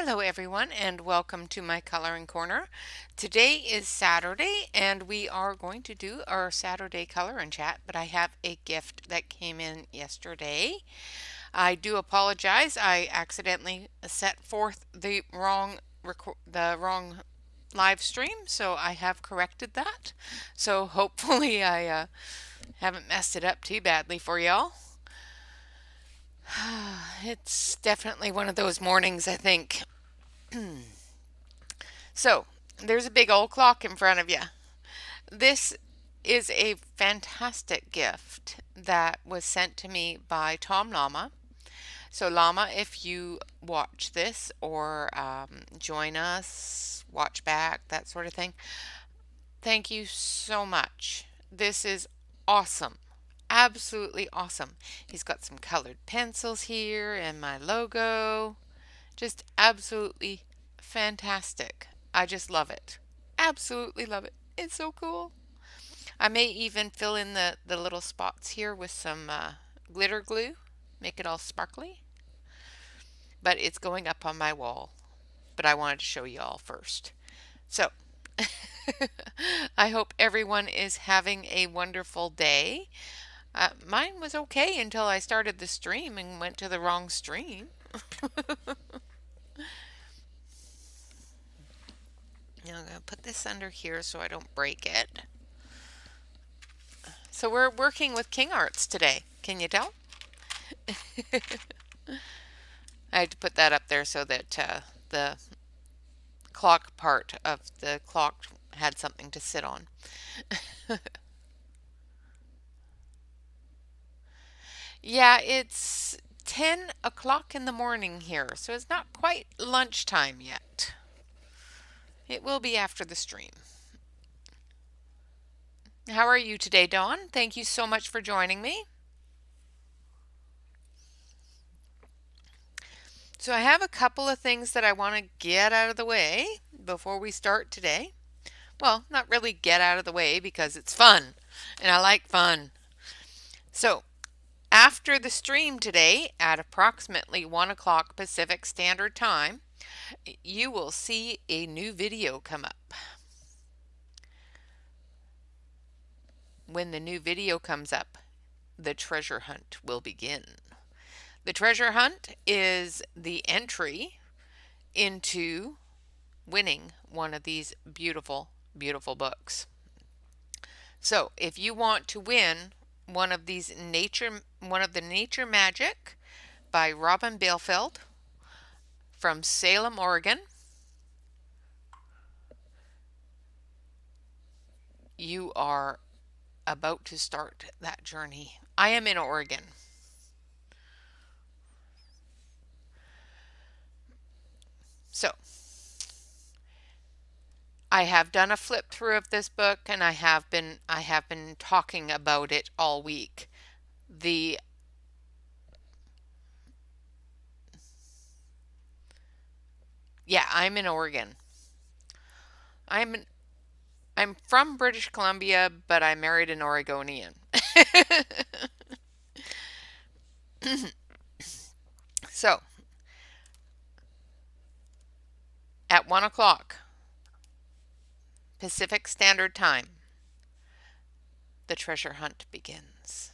Hello everyone and welcome to my coloring corner. Today is Saturday and we are going to do our Saturday color and chat, but I have a gift that came in yesterday. I do apologize. I accidentally set forth the wrong live stream, so I have corrected that. So hopefully I haven't messed it up too badly for y'all. It's definitely one of those mornings, I think. So, there's a big old clock in front of you. This is a fantastic gift that was sent to me by Tom Lama. So, Lama, if you watch this or join us, watch back, that sort of thing, thank you so much. This is awesome. Absolutely awesome. He's got some colored pencils here and my logo. Just absolutely fantastic. I just love it. Absolutely love it. It's so cool. I may even fill in the little spots here with some glitter glue, make it all sparkly. But it's going up on my wall. But I wanted to show you all first. So, I hope everyone is having a wonderful day. Mine was okay until I started the stream and went to the wrong stream. Now I'm going to put this under here so I don't break it. So we're working with King Arts today. Can you tell? I had to put that up there so that the clock part of the clock had something to sit on. Yeah, it's 10 o'clock in the morning here, so it's not quite lunchtime yet. It will be after the stream. How are you today, Dawn? Thank you so much for joining me. So I have a couple of things that I want to get out of the way before we start today. Well, not really get out of the way because it's fun and I like fun. So after the stream today at approximately 1 o'clock Pacific Standard Time, you will see a new video come up. When the new video comes up, the treasure hunt will begin. The treasure hunt is the entry into winning one of these beautiful, beautiful books. So if you want to win one of the Nature Magic by Robin Bailfield from Salem, Oregon, you are about to start that journey. I am in Oregon. So I have done a flip through of this book and I have been talking about it all week. Yeah, I'm in Oregon. I'm from British Columbia, but I married an Oregonian. So, at 1 o'clock Pacific Standard Time, the treasure hunt begins.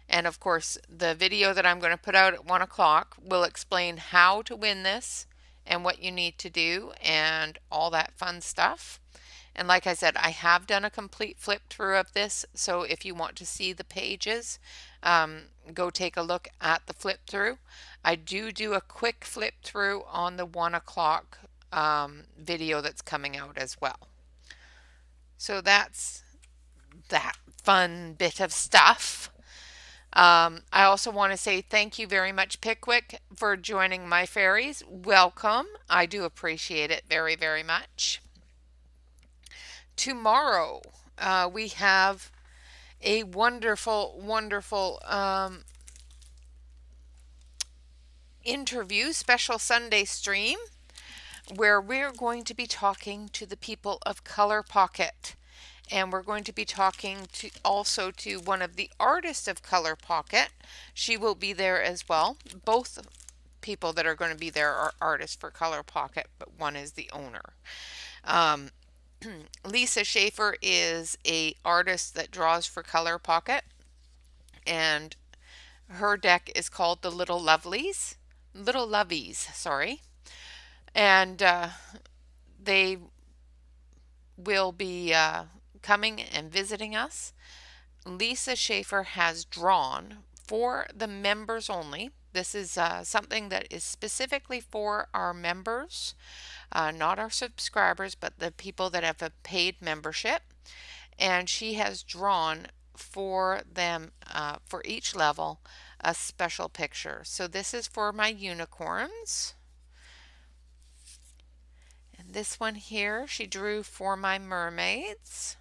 And of course, the video that I'm going to put out at 1 o'clock will explain how to win this and what you need to do and all that fun stuff. And like I said, I have done a complete flip through of this, so if you want to see the pages, go take a look at the flip through. I do a quick flip through on the 1 o'clock video that's coming out as well. So that's that fun bit of stuff. I also want to say thank you very much, Pickwick, for joining my fairies. Welcome. I do appreciate it very, very much. Tomorrow, we have a wonderful, wonderful interview, special Sunday stream, where we're going to be talking to the people of Color Pocket. And we're going to be talking also to one of the artists of Color Pocket. She will be there as well. Both people that are going to be there are artists for Color Pocket, but one is the owner. Um, Lisa Schaefer is a artist that draws for Color Pocket, and her deck is called the Little Lovies, sorry. And they will be coming and visiting us. Lisa Schaefer has drawn for the members only. This is something that is specifically for our members, not our subscribers, but the people that have a paid membership. And she has drawn for them, for each level, a special picture. So this is for my unicorns. And this one here, she drew for my mermaids.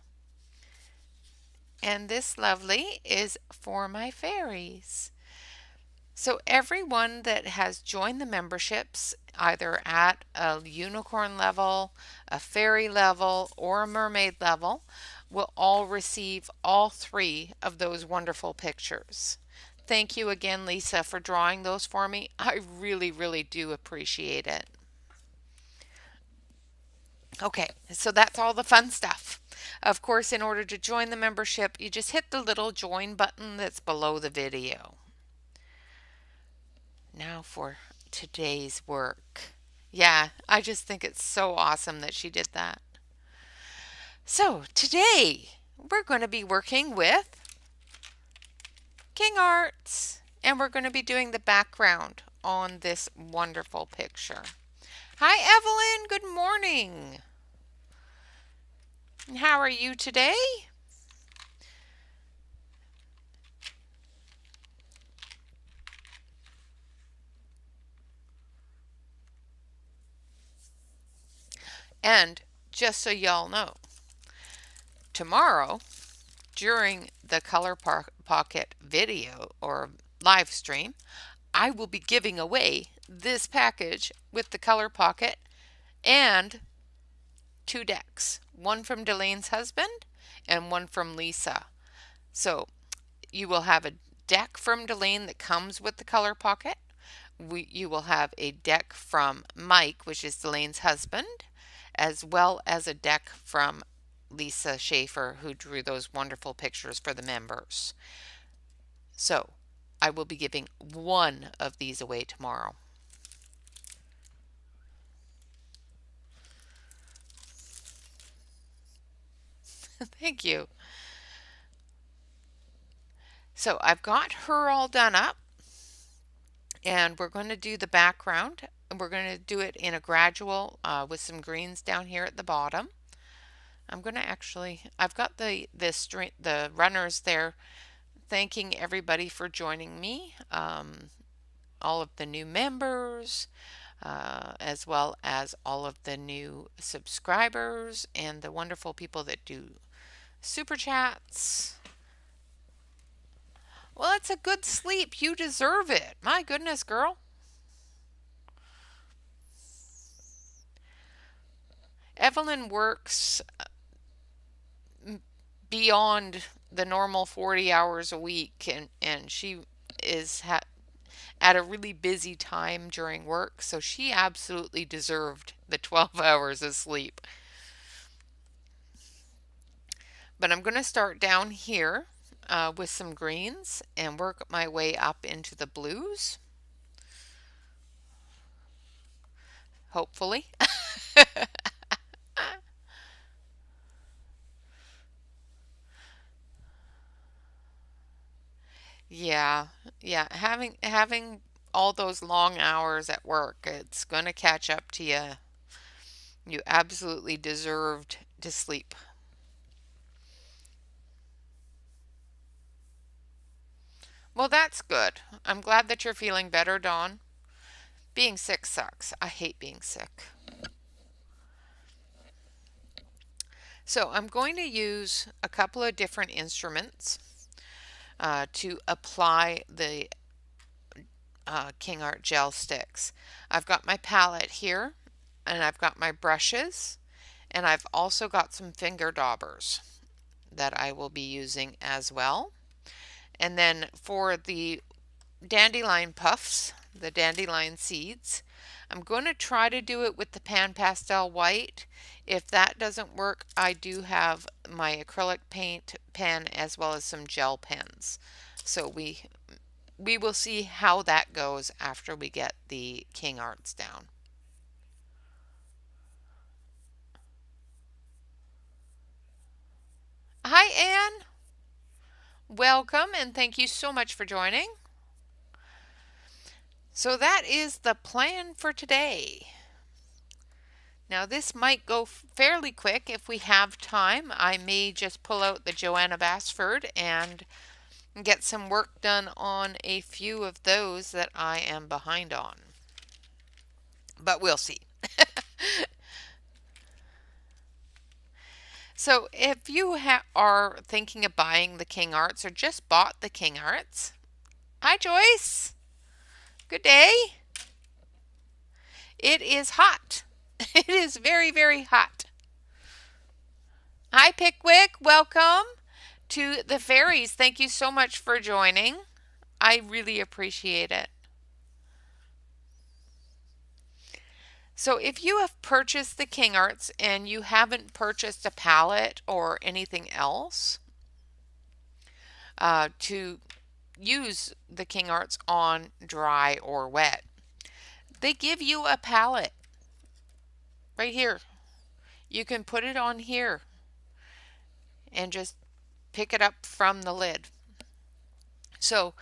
And this lovely is for my fairies. So everyone that has joined the memberships, either at a unicorn level, a fairy level, or a mermaid level, will all receive all three of those wonderful pictures. Thank you again, Lisa, for drawing those for me. I really, really do appreciate it. Okay, so that's all the fun stuff. Of course, in order to join the membership, you just hit the little join button that's below the video. Now for today's work. Yeah, I just think it's so awesome that she did that. So today we're going to be working with King Arts, and we're going to be doing the background on this wonderful picture. Hi Evelyn, good morning. How are you today? And just so y'all know, tomorrow during the Color Pocket video or live stream, I will be giving away this package with the Color Pocket and 2 decks, one from Delane's husband and one from Lisa. So you will have a deck from Delane that comes with the Color Pocket. You will have a deck from Mike, which is Delane's husband, as well as a deck from Lisa Schaefer, who drew those wonderful pictures for the members. So I will be giving one of these away tomorrow. Thank you. So I've got her all done up, and we're going to do the background, and we're going to do it in a gradual with some greens down here at the bottom. I'm going to actually, I've got the runners there thanking everybody for joining me, all of the new members, as well as all of the new subscribers and the wonderful people that do super chats. Well, it's a good sleep. You deserve it. My goodness, girl. Evelyn works beyond the normal 40 hours a week, and she is at a really busy time during work, so she absolutely deserved the 12 hours of sleep. But I'm going to start down here with some greens and work my way up into the blues. Hopefully. Yeah, yeah. Having all those long hours at work, it's going to catch up to you. You absolutely deserved to sleep. Well, that's good. I'm glad that you're feeling better, Dawn. Being sick sucks. I hate being sick. So I'm going to use a couple of different instruments to apply the King Art gel sticks. I've got my palette here, and I've got my brushes, and I've also got some finger daubers that I will be using as well. And then for the dandelion puffs the dandelion seeds. I'm going to try to do it with the pan pastel white. If that doesn't work, I do have my acrylic paint pen as well as some gel pens. So we will see how that goes after we get the king arts down. Hi, Anne. Welcome and thank you so much for joining. So that is the plan for today. Now this might go fairly quick if we have time. I may just pull out the Joanna Basford and get some work done on a few of those that I am behind on. But we'll see. So if you are thinking of buying the King Arts or just bought the King Arts, hi Joyce, good day. It is hot. It is very, very hot. Hi Pickwick, welcome to the fairies. Thank you so much for joining. I really appreciate it. So if you have purchased the King Arts and you haven't purchased a palette or anything else to use the King Arts on dry or wet, they give you a palette right here. You can put it on here and just pick it up from the lid. So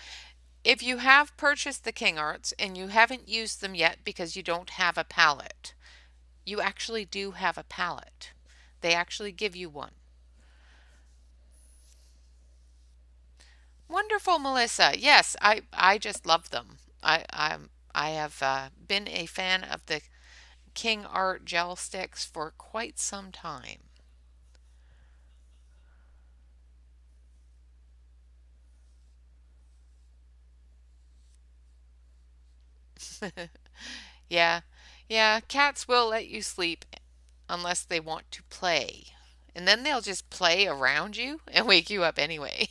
if you have purchased the King Arts and you haven't used them yet because you don't have a palette, you actually do have a palette. They actually give you one. Wonderful, Melissa. Yes, I just love them. I have been a fan of the King Art gel sticks for quite some time. Yeah, yeah, cats will let you sleep unless they want to play. And then they'll just play around you and wake you up anyway.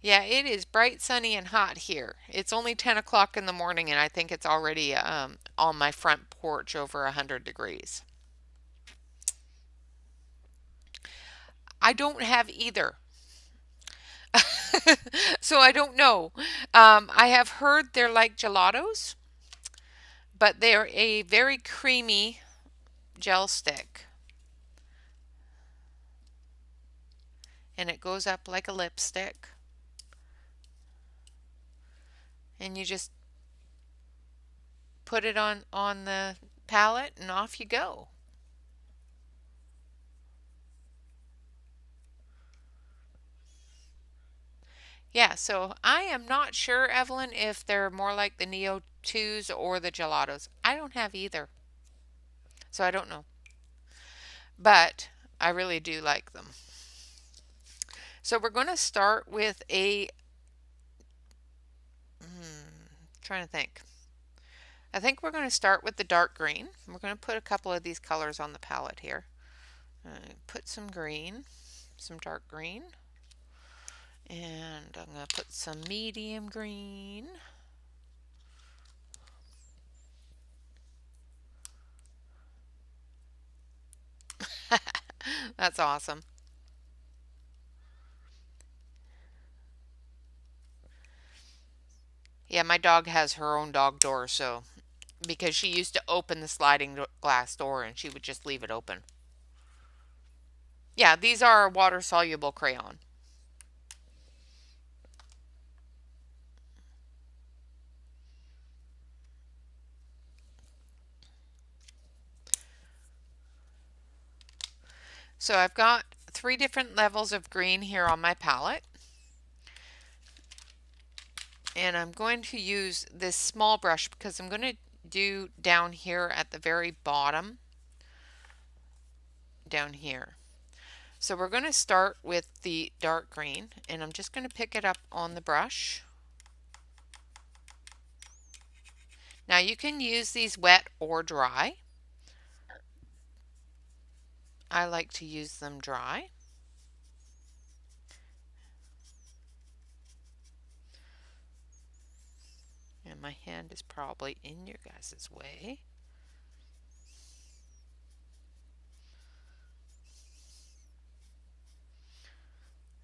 Yeah, it is bright, sunny, and hot here. It's only 10 o'clock in the morning, and I think it's already on my front porch over 100 degrees. I don't have either. So I don't know. I have heard they're like gelatos, but they're a very creamy gel stick. And it goes up like a lipstick. And you just put it on the palette and off you go. Yeah, so I am not sure, Evelyn, if they're more like the Neo 2s or the gelatos. I don't have either, so I don't know. But I really do like them. So we're going to start with a, trying to think. I think we're going to start with the dark green. We're going to put a couple of these colors on the palette here. Put some green, some dark green. And I'm going to put some medium green. That's awesome. Yeah, my dog has her own dog door, so because she used to open the sliding glass door and she would just leave it open. Yeah, these are water soluble crayon. So I've got 3 different levels of green here on my palette. And I'm going to use this small brush because I'm going to do down here at the very bottom, down here. So we're going to start with the dark green, and I'm just going to pick it up on the brush. Now you can use these wet or dry. I like to use them dry. And my hand is probably in your guys' way.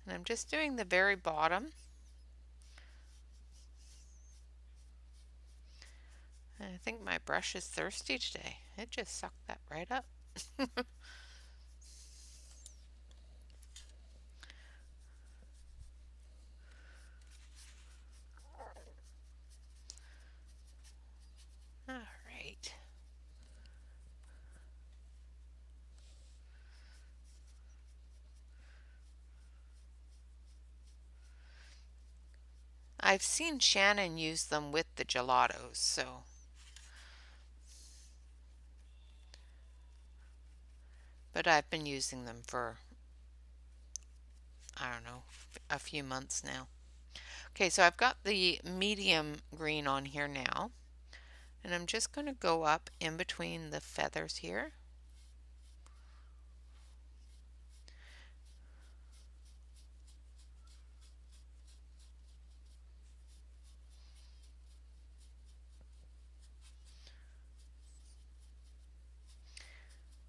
And I'm just doing the very bottom. And I think my brush is thirsty today. It just sucked that right up. All right. I've seen Shannon use them with the gelatos, so. But I've been using them for, I don't know, a few months now. Okay, so I've got the medium green on here now. And I'm just going to go up in between the feathers here.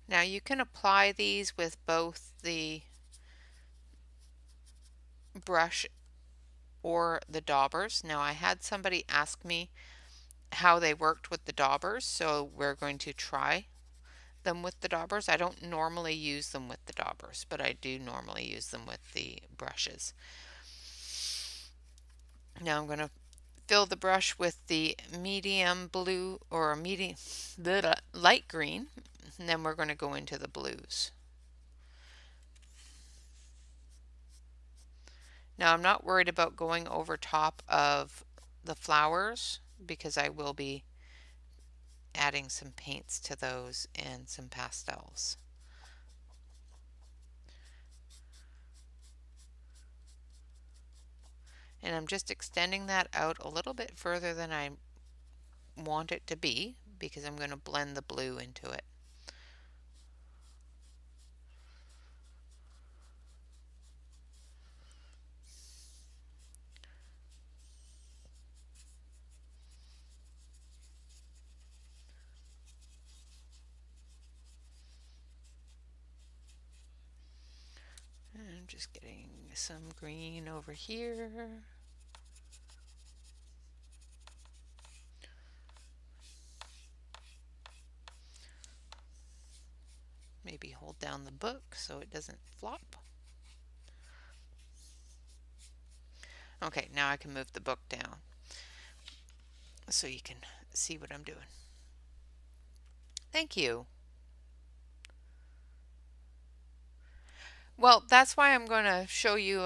Now you can apply these with both the brush or the daubers. Now I had somebody ask me how they worked with the daubers, so we're going to try them with the daubers. I don't normally use them with the daubers, but I do normally use them with the brushes. Now I'm going to fill the brush with the medium blue or medium light green, and then we're going to go into the blues. Now I'm not worried about going over top of the flowers because I will be adding some paints to those and some pastels. And I'm just extending that out a little bit further than I want it to be because I'm going to blend the blue into it. And I'm just getting some green over here. Maybe hold down the book so it doesn't flop. Okay, now I can move the book down so you can see what I'm doing. Thank you. Well, that's why I'm going to show you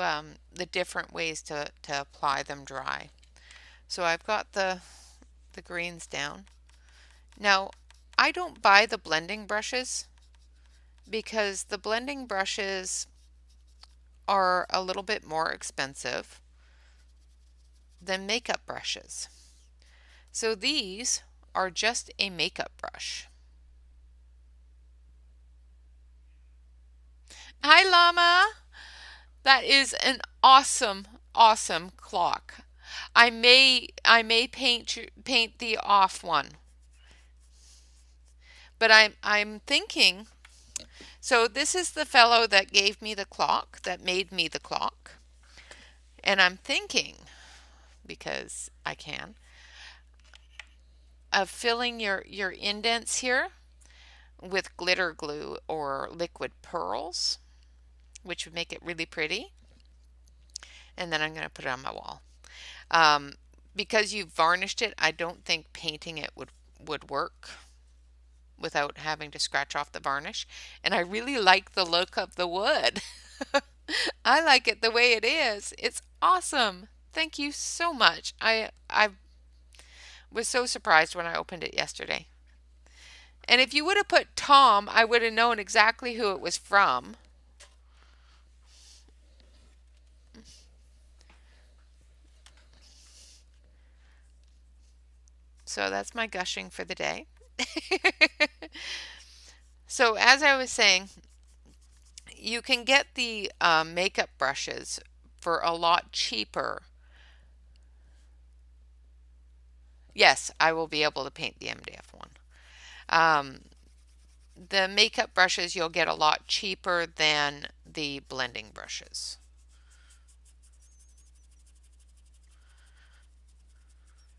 the different ways to apply them dry. So I've got the greens down. Now, I don't buy the blending brushes because the blending brushes are a little bit more expensive than makeup brushes. So these are just a makeup brush. Hi, Llama. That is an awesome, awesome clock. I may paint the off one, but I'm thinking. So this is the fellow that gave me the clock, that made me the clock, and I'm thinking, because I can, of filling your indents here with glitter glue or liquid pearls, which would make it really pretty. And then I'm going to put it on my wall. Because you varnished it, I don't think painting it would work without having to scratch off the varnish. And I really like the look of the wood. I like it the way it is. It's awesome. Thank you so much. I was so surprised when I opened it yesterday. And if you would have put Tom, I would have known exactly who it was from. So that's my gushing for the day. So as I was saying, you can get the makeup brushes for a lot cheaper Yes, I will be able to paint the MDF one. Um, the makeup brushes you'll get a lot cheaper than the blending brushes.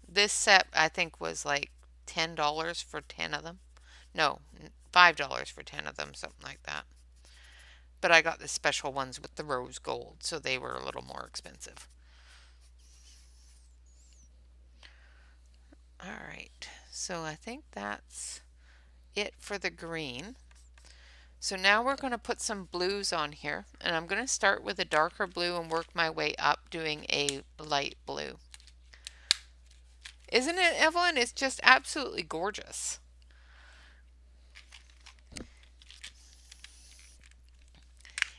This set I think was like $10 for 10 of them. No, $5 for 10 of them, something like that. But I got the special ones with the rose gold, so they were a little more expensive. All right, so I think that's it for the green. So now we're going to put some blues on here, and I'm going to start with a darker blue and work my way up doing a light blue. Isn't it, Evelyn? It's just absolutely gorgeous.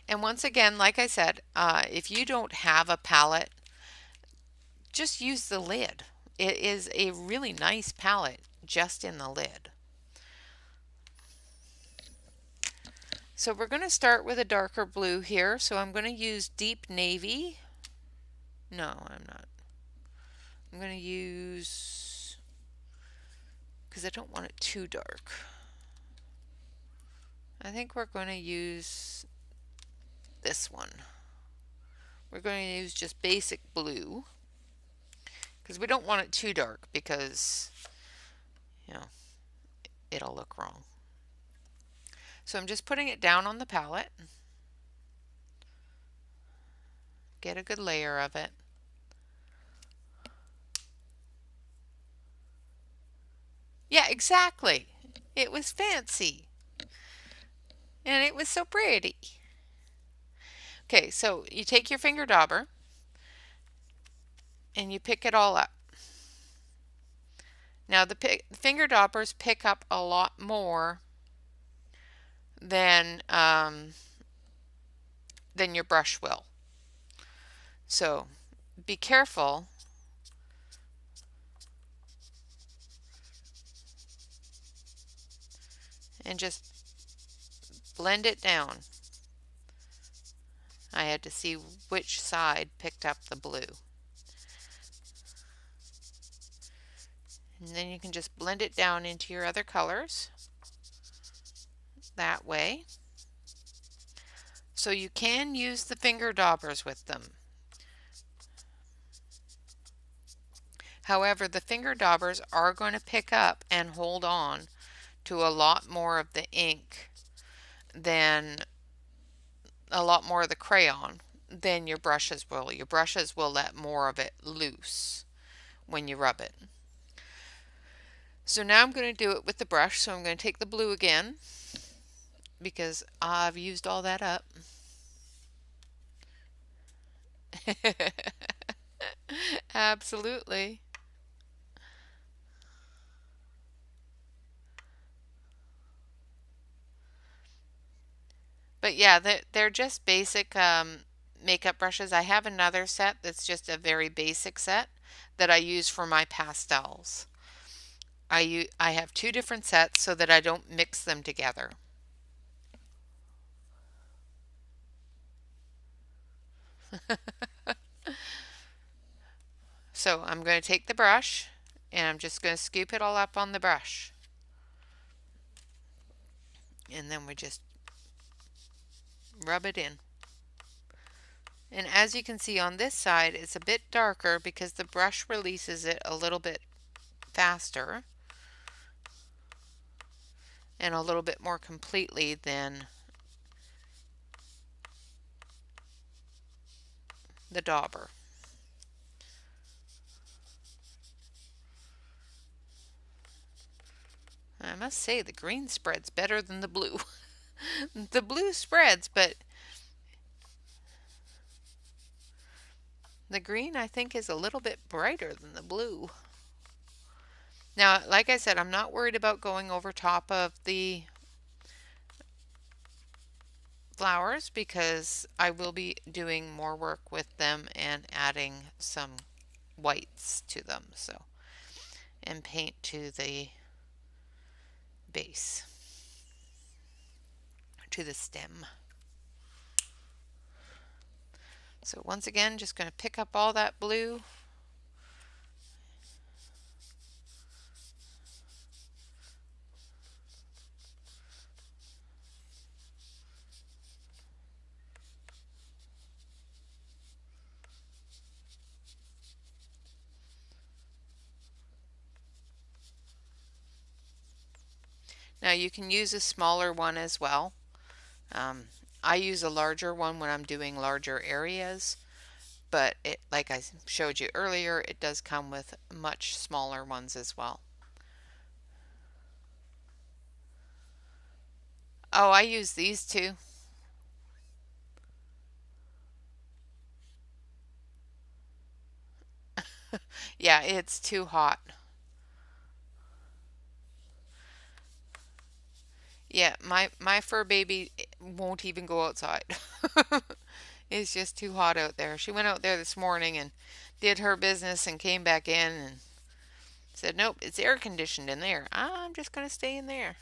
And once again, like I said, if you don't have a palette, just use the lid. It is a really nice palette just in the lid. So we're going to start with a darker blue here. So I'm going to use deep navy. No, I'm not. I'm going to use, because I don't want it too dark. I think we're going to use this one. We're going to use just basic blue because we don't want it too dark because, you know, it'll look wrong. So I'm just putting it down on the palette. Get a good layer of it. Yeah, exactly. It was fancy. And it was so pretty. Okay, so you take your finger dauber and you pick it all up. Now the finger daubers pick up a lot more than your brush will. So be careful. And just blend it down. I had to see which side picked up the blue. And then you can just blend it down into your other colors that way. So you can use the finger daubers with them. However, the finger daubers are going to pick up and hold on to a lot more of the ink than a lot more of the crayon than your brushes will. Your brushes will let more of it loose when you rub it. So now I'm going to do it with the brush. So I'm going to take the blue again because I've used all that up. Absolutely. But yeah, they're just basic makeup brushes. I have another set that's just a very basic set that I use for my pastels. I have two different sets so that I don't mix them together. So I'm going to take the brush and I'm just going to scoop it all up on the brush. And then we just rub it in. And as you can see on this side, it's a bit darker because the brush releases it a little bit faster and a little bit more completely than the dauber. I must say the green spreads better than the blue. The blue spreads, but the green I think is a little bit brighter than the blue. Now, like I said, I'm not worried about going over top of the flowers because I will be doing more work with them and adding some whites to them, so, and paint to the base, to the stem. So once again, just going to pick up all that blue Now you can use a smaller one as well. Um, I use a larger one when I'm doing larger areas, but it, like I showed you earlier, it does come with much smaller ones as well. Oh, I use these too. Yeah, it's too hot. Yeah, my fur baby won't even go outside. It's just too hot out there. She went out there this morning and did her business and came back in and said, "Nope, it's air conditioned in there. I'm just going to stay in there."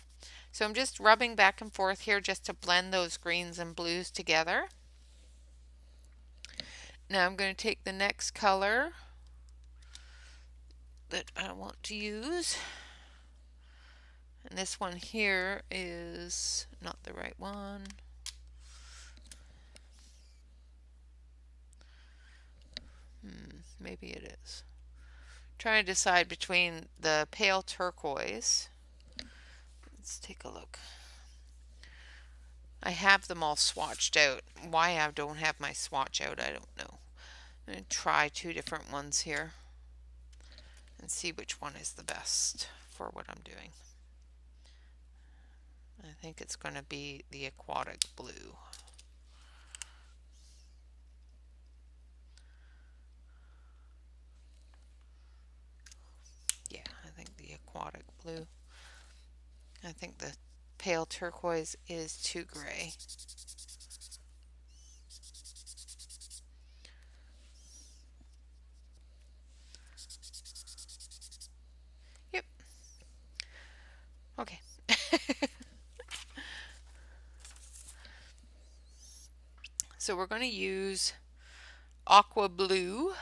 So I'm just rubbing back and forth here just to blend those greens and blues together. Now I'm going to take the next color that I want to use. And this one here is not the right one. Maybe it is. Trying to decide between the pale turquoise. Let's take a look. I have them all swatched out. Why I don't have my swatch out, I don't know. I'm going to try two different ones here and see which one is the best for what I'm doing. I think it's going to be the aquatic blue. Yeah, I think the aquatic blue. I think the pale turquoise is too gray. Yep. Okay. So we're going to use aqua blue.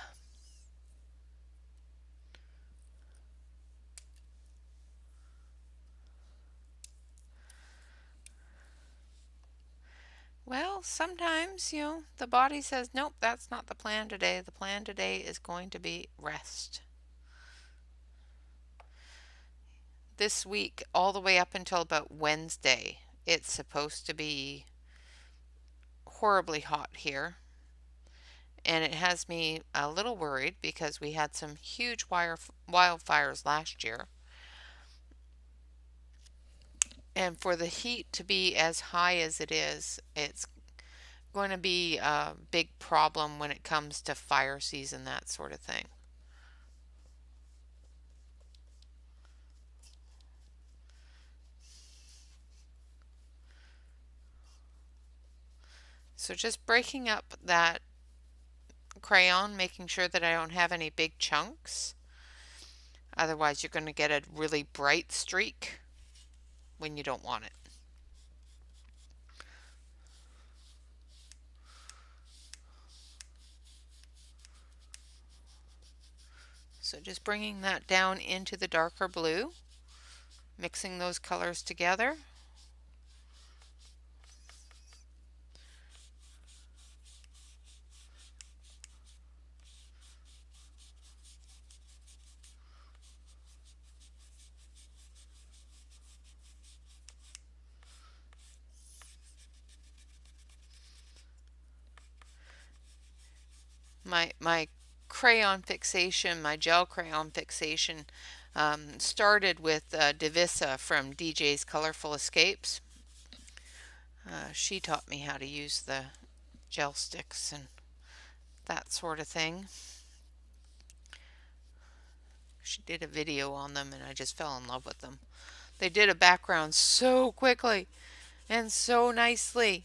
Well, sometimes, the body says, nope, that's not the plan today. The plan today is going to be rest. This week, all the way up until about Wednesday, it's supposed to be horribly hot here. And it has me a little worried because we had some huge wildfires last year. And for the heat to be as high as it is, it's going to be a big problem when it comes to fire season, that sort of thing. So just breaking up that crayon, making sure that I don't have any big chunks. Otherwise, you're going to get a really bright streak when you don't want it. So just bringing that down into the darker blue, mixing those colors together. My crayon fixation, my gel crayon fixation, started with Divisa from DJ's Colorful Escapes. She taught me how to use the gel sticks and that sort of thing. She did a video on them and I just fell in love with them. They did a background so quickly and so nicely.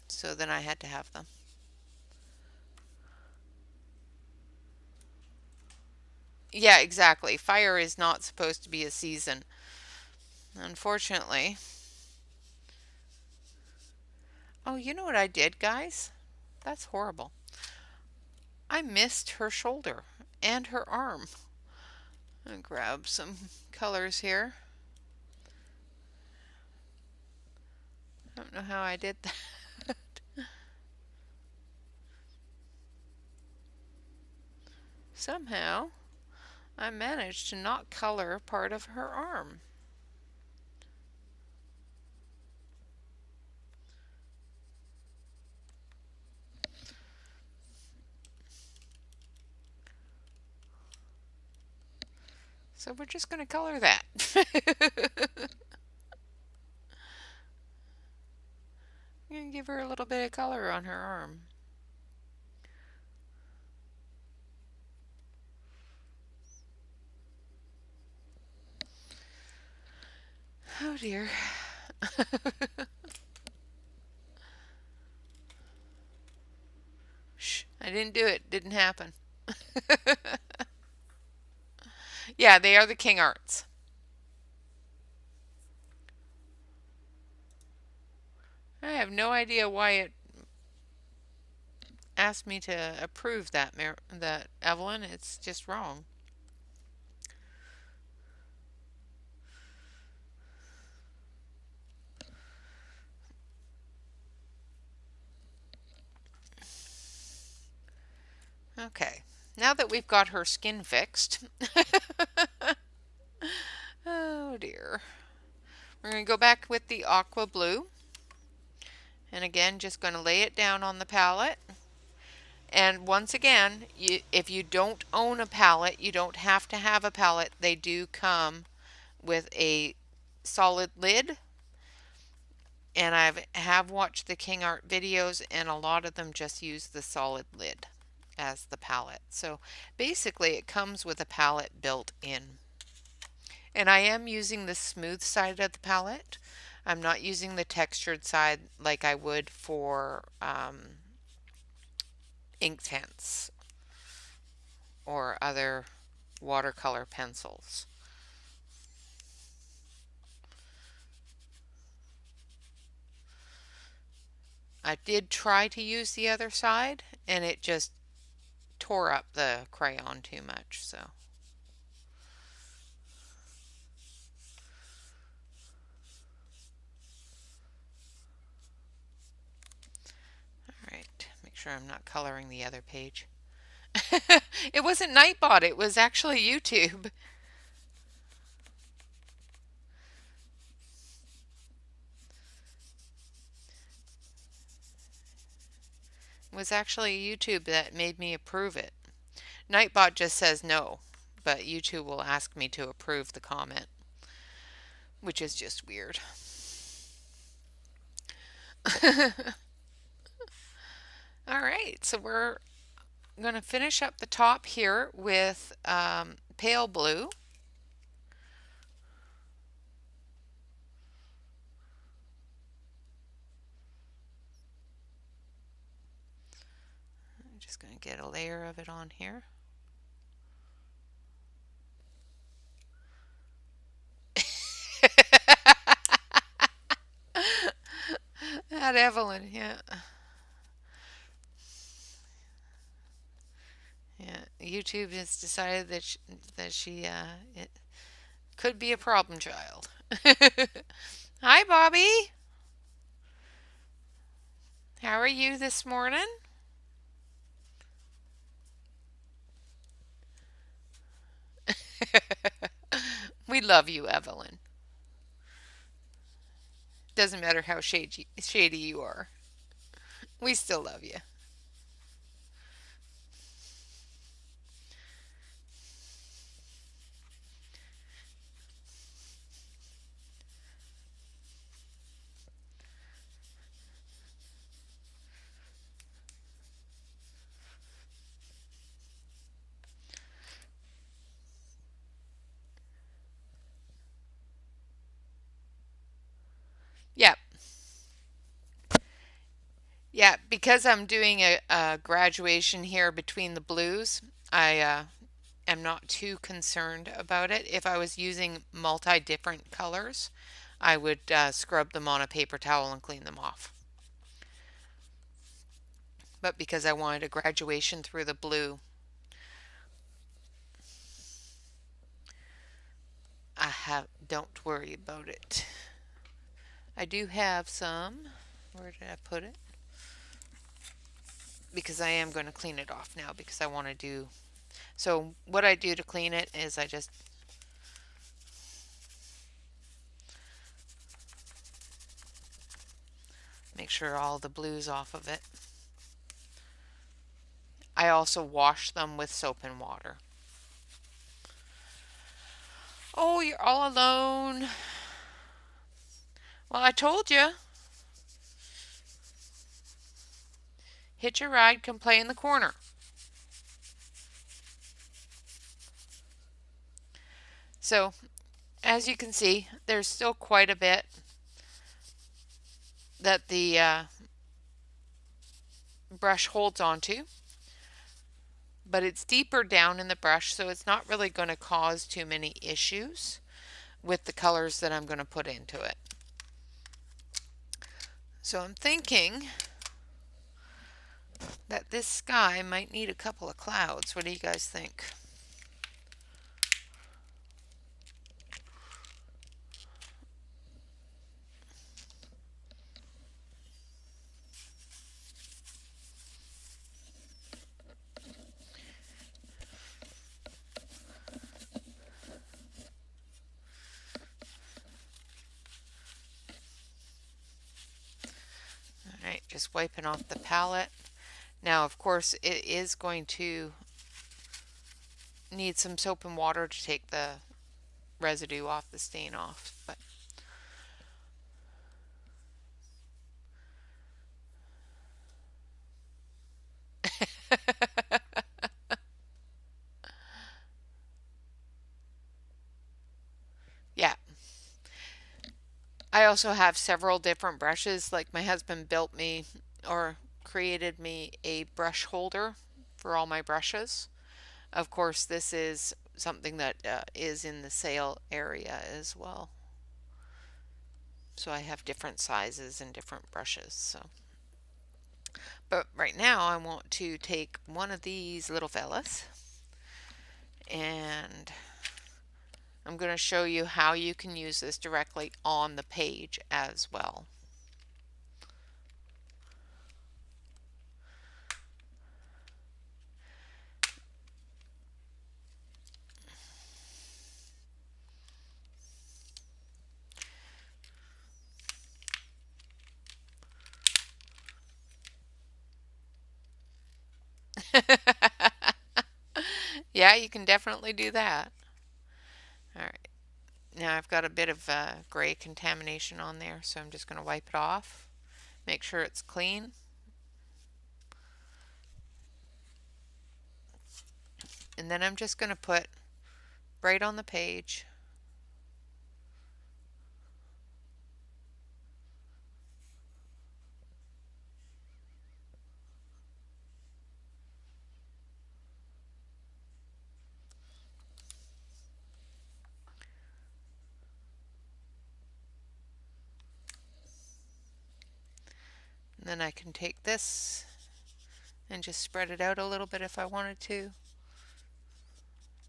So then I had to have them. Yeah, exactly. Fire is not supposed to be a season. Unfortunately. Oh, you know what I did, guys? That's horrible. I missed her shoulder and her arm. I'm gonna grab some colors here. I don't know how I did that. Somehow I managed to not color part of her arm. So we're just going to color that. I'm going to give her a little bit of color on her arm. Oh dear. Shh, I didn't do it. Didn't happen. Yeah, they are the King Arts. I have no idea why it asked me to approve that Evelyn. It's just wrong. Okay, now that we've got her skin fixed, oh dear. We're going to go back with the aqua blue. And again, just going to lay it down on the palette. And once again, if you don't own a palette, you don't have to have a palette. They do come with a solid lid. And I have watched the King Art videos, and a lot of them just use the solid lid as the palette. So basically it comes with a palette built in. And I am using the smooth side of the palette. I'm not using the textured side like I would for ink tints or other watercolor pencils. I did try to use the other side, and it just tore up the crayon too much, so. Alright, make sure I'm not coloring the other page. It wasn't Nightbot, it was actually YouTube. It was actually YouTube that made me approve it. Nightbot just says no, but YouTube will ask me to approve the comment, which is just weird. Alright, so we're going to finish up the top here with pale blue. I'm just going to get a layer of it on here. That Evelyn, yeah. Yeah, YouTube has decided that she it could be a problem child. Hi, Bobby. How are you this morning? We love you, Evelyn. Doesn't matter how shady you are. We still love you. Yeah. Yeah, because I'm doing a graduation here between the blues, I am not too concerned about it. If I was using multi-different colors, I would scrub them on a paper towel and clean them off. But because I wanted a graduation through the blue, don't worry about it. I do have some. Where did I put it? Because I am going to clean it off now because I want to do So what I do to clean it is I just make sure all the blue's off of it. I also wash them with soap and water. Oh, you're all alone. Well, I told you. Hitch a ride, come play in the corner. So, as you can see, there's still quite a bit that the brush holds onto, but it's deeper down in the brush, so it's not really going to cause too many issues with the colors that I'm going to put into it. So I'm thinking that this sky might need a couple of clouds. What do you guys think? Alright, just wiping off the palette. Now, of course, it is going to need some soap and water to take the residue off, the stain off. But yeah, I also have several different brushes. Like my husband built me or created me a brush holder for all my brushes. Of course, this is something that is in the sale area as well. So I have different sizes and different brushes. But right now I want to take one of these little fellas, and I'm going to show you how you can use this directly on the page as well. Yeah, you can definitely do that. All right. Now I've got a bit of gray contamination on there, so I'm just going to wipe it off. Make sure it's clean. And then I'm just going to put right on the page. And then I can take this and just spread it out a little bit if I wanted to.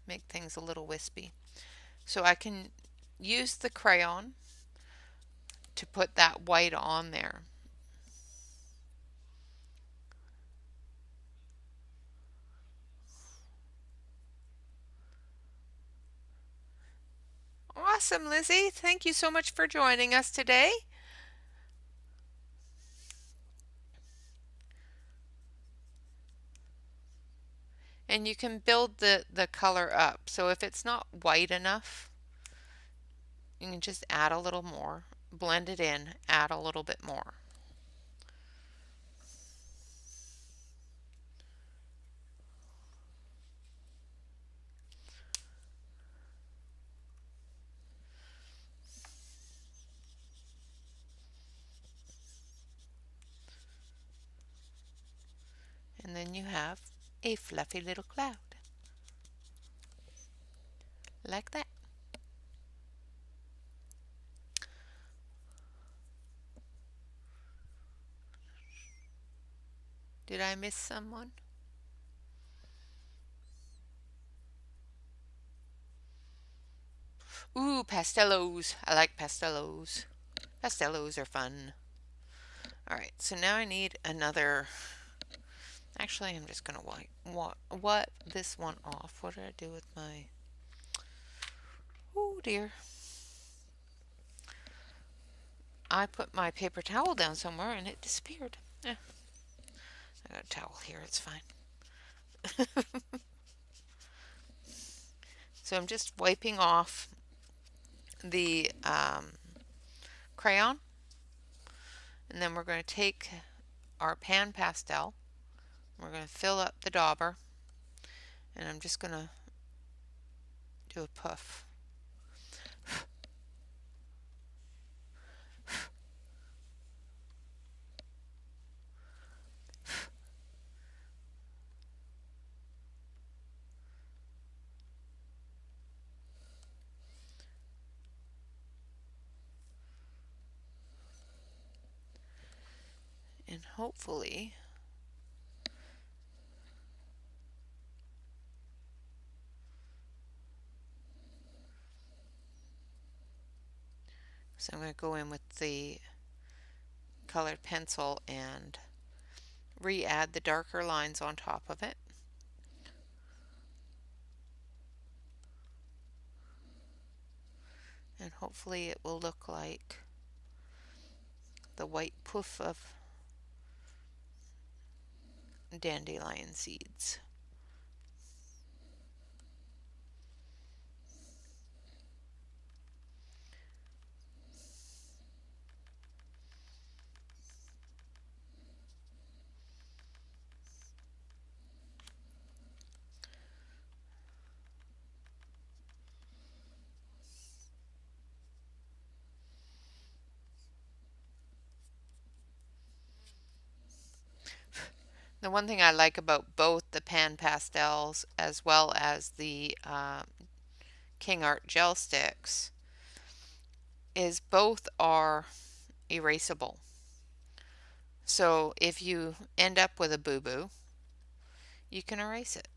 Make things a little wispy. So I can use the crayon to put that white on there. Awesome, Lizzie. Thank you so much for joining us today. And you can build the color up. So if it's not white enough, you can just add a little more. Blend it in, add a little bit more. And then you have a fluffy little cloud. Like that. Did I miss someone? Ooh, pastellos. I like pastellos. Pastellos are fun. Alright, so now I need another Actually, I'm just going to wipe this one off. What did I do with my... Oh dear. I put my paper towel down somewhere and it disappeared. Yeah, I got a towel here. It's fine. So I'm just wiping off the crayon, and then we're going to take our pan pastel. We're going to fill up the dauber, and I'm just going to do a puff. And hopefully so I'm going to go in with the colored pencil and re-add the darker lines on top of it. And hopefully it will look like the white poof of dandelion seeds. The one thing I like about both the pan pastels as well as the King Art gel sticks is both are erasable. So if you end up with a boo-boo, you can erase it.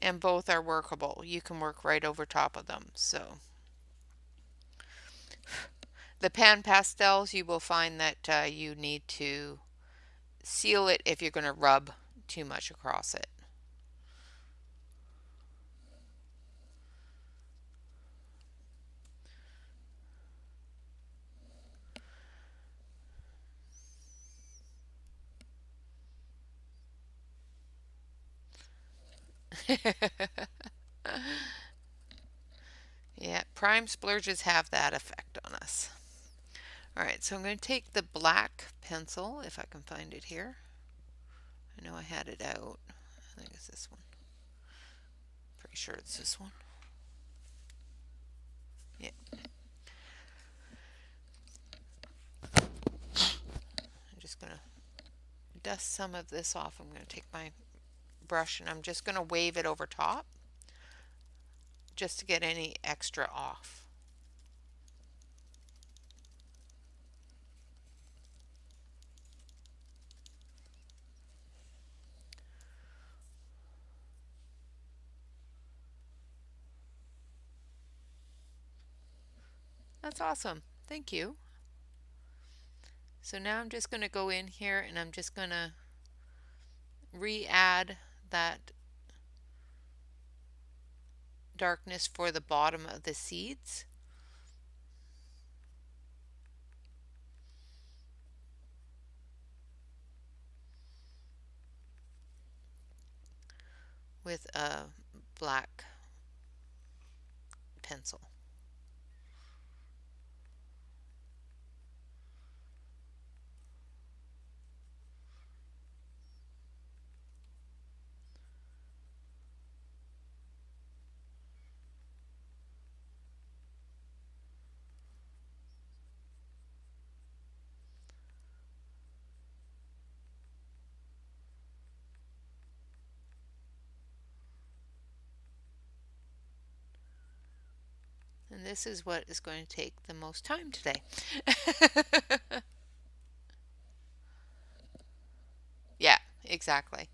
And both are workable. You can work right over top of them. So the pan pastels, you will find that you need to seal it if you're going to rub too much across it. Yeah, prime splurges have that effect on us. Alright, so I'm going to take the black pencil, if I can find it here. I know I had it out. I think it's this one. Pretty sure it's this one. Yeah. I'm just going to dust some of this off. I'm going to take my brush and I'm just going to wave it over top just to get any extra off. That's awesome. Thank you. So now I'm just going to go in here and I'm just going to re-add that darkness for the bottom of the seeds. With a black pencil. And this is what is going to take the most time today. Yeah, exactly.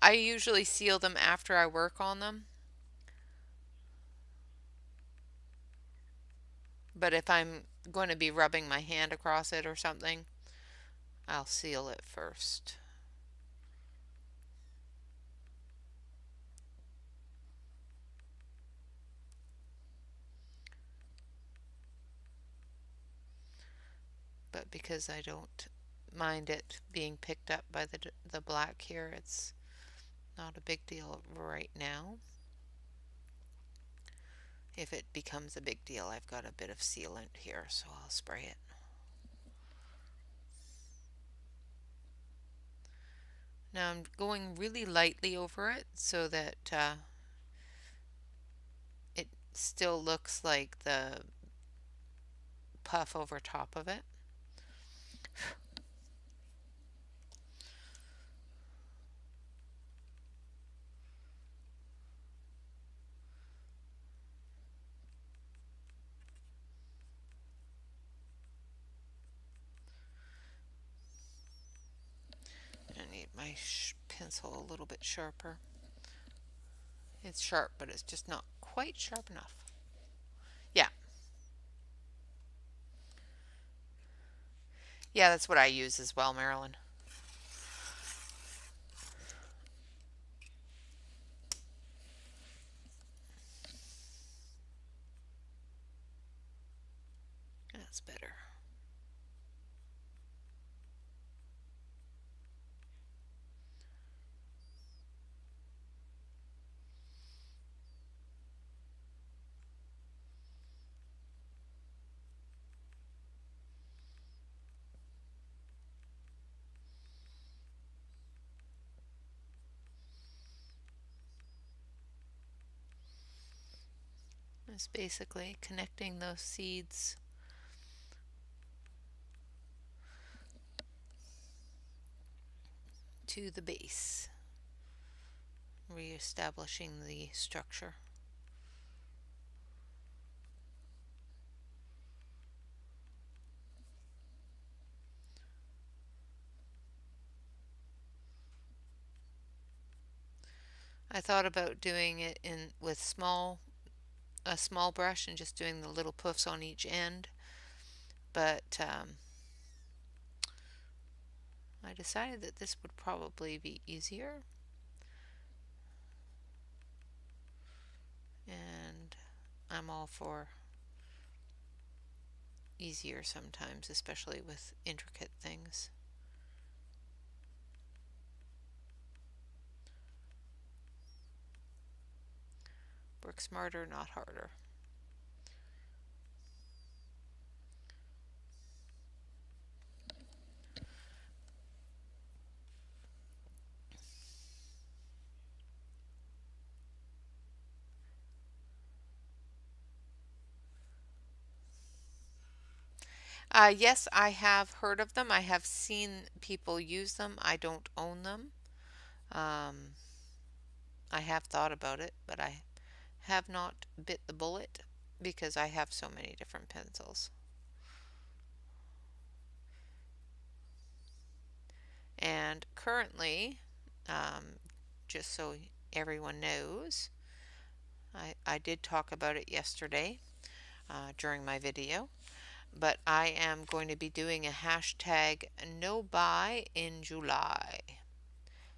I usually seal them after I work on them, but if I'm going to be rubbing my hand across it or something, I'll seal it first. But because I don't mind it being picked up by the black here, it's not a big deal right now. If it becomes a big deal, I've got a bit of sealant here, so I'll spray it. Now I'm going really lightly over it so that it still looks like the puff over top of it. I need my pencil a little bit sharper. It's sharp, but it's just not quite sharp enough. Yeah. Yeah, that's what I use as well, Marilyn. That's better. It's basically connecting those seeds to the base, reestablishing the structure. I thought about doing it in with a small brush and just doing the little puffs on each end, but I decided that this would probably be easier, and I'm all for easier sometimes, especially with intricate things. Work smarter, not harder. Yes, I have heard of them. I have seen people use them. I don't own them. Um, I have thought about it, but I have not bit the bullet because I have so many different pencils. And currently, um, just so everyone knows, I did talk about it yesterday during my video, but I am going to be doing a hashtag no buy in July.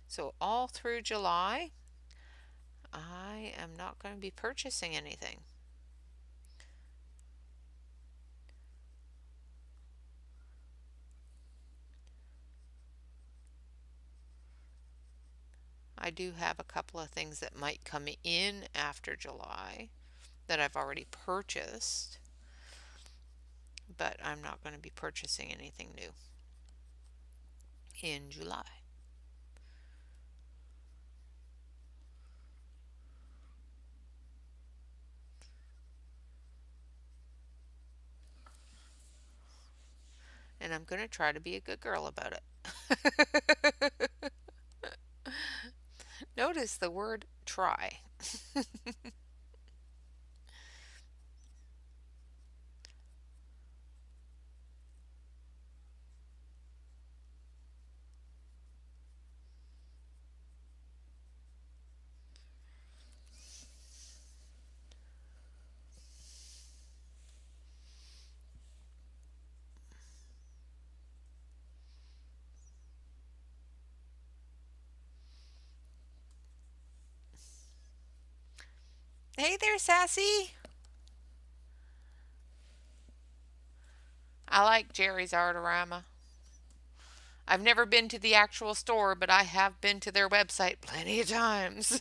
So all through July, I am not going to be purchasing anything. I do have a couple of things that might come in after July that I've already purchased, but I'm not going to be purchasing anything new in July. And I'm going to try to be a good girl about it. Notice the word try. Hey there, Sassy. I like Jerry's Artorama. I've never been to the actual store, but I have been to their website plenty of times.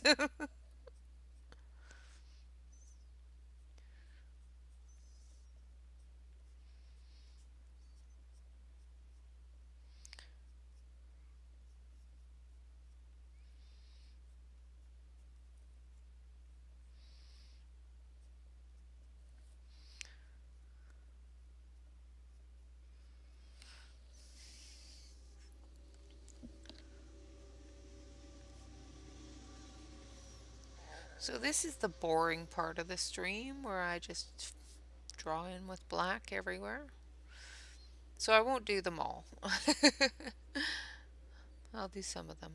So this is the boring part of the stream where I just draw in with black everywhere. So I won't do them all. I'll do some of them.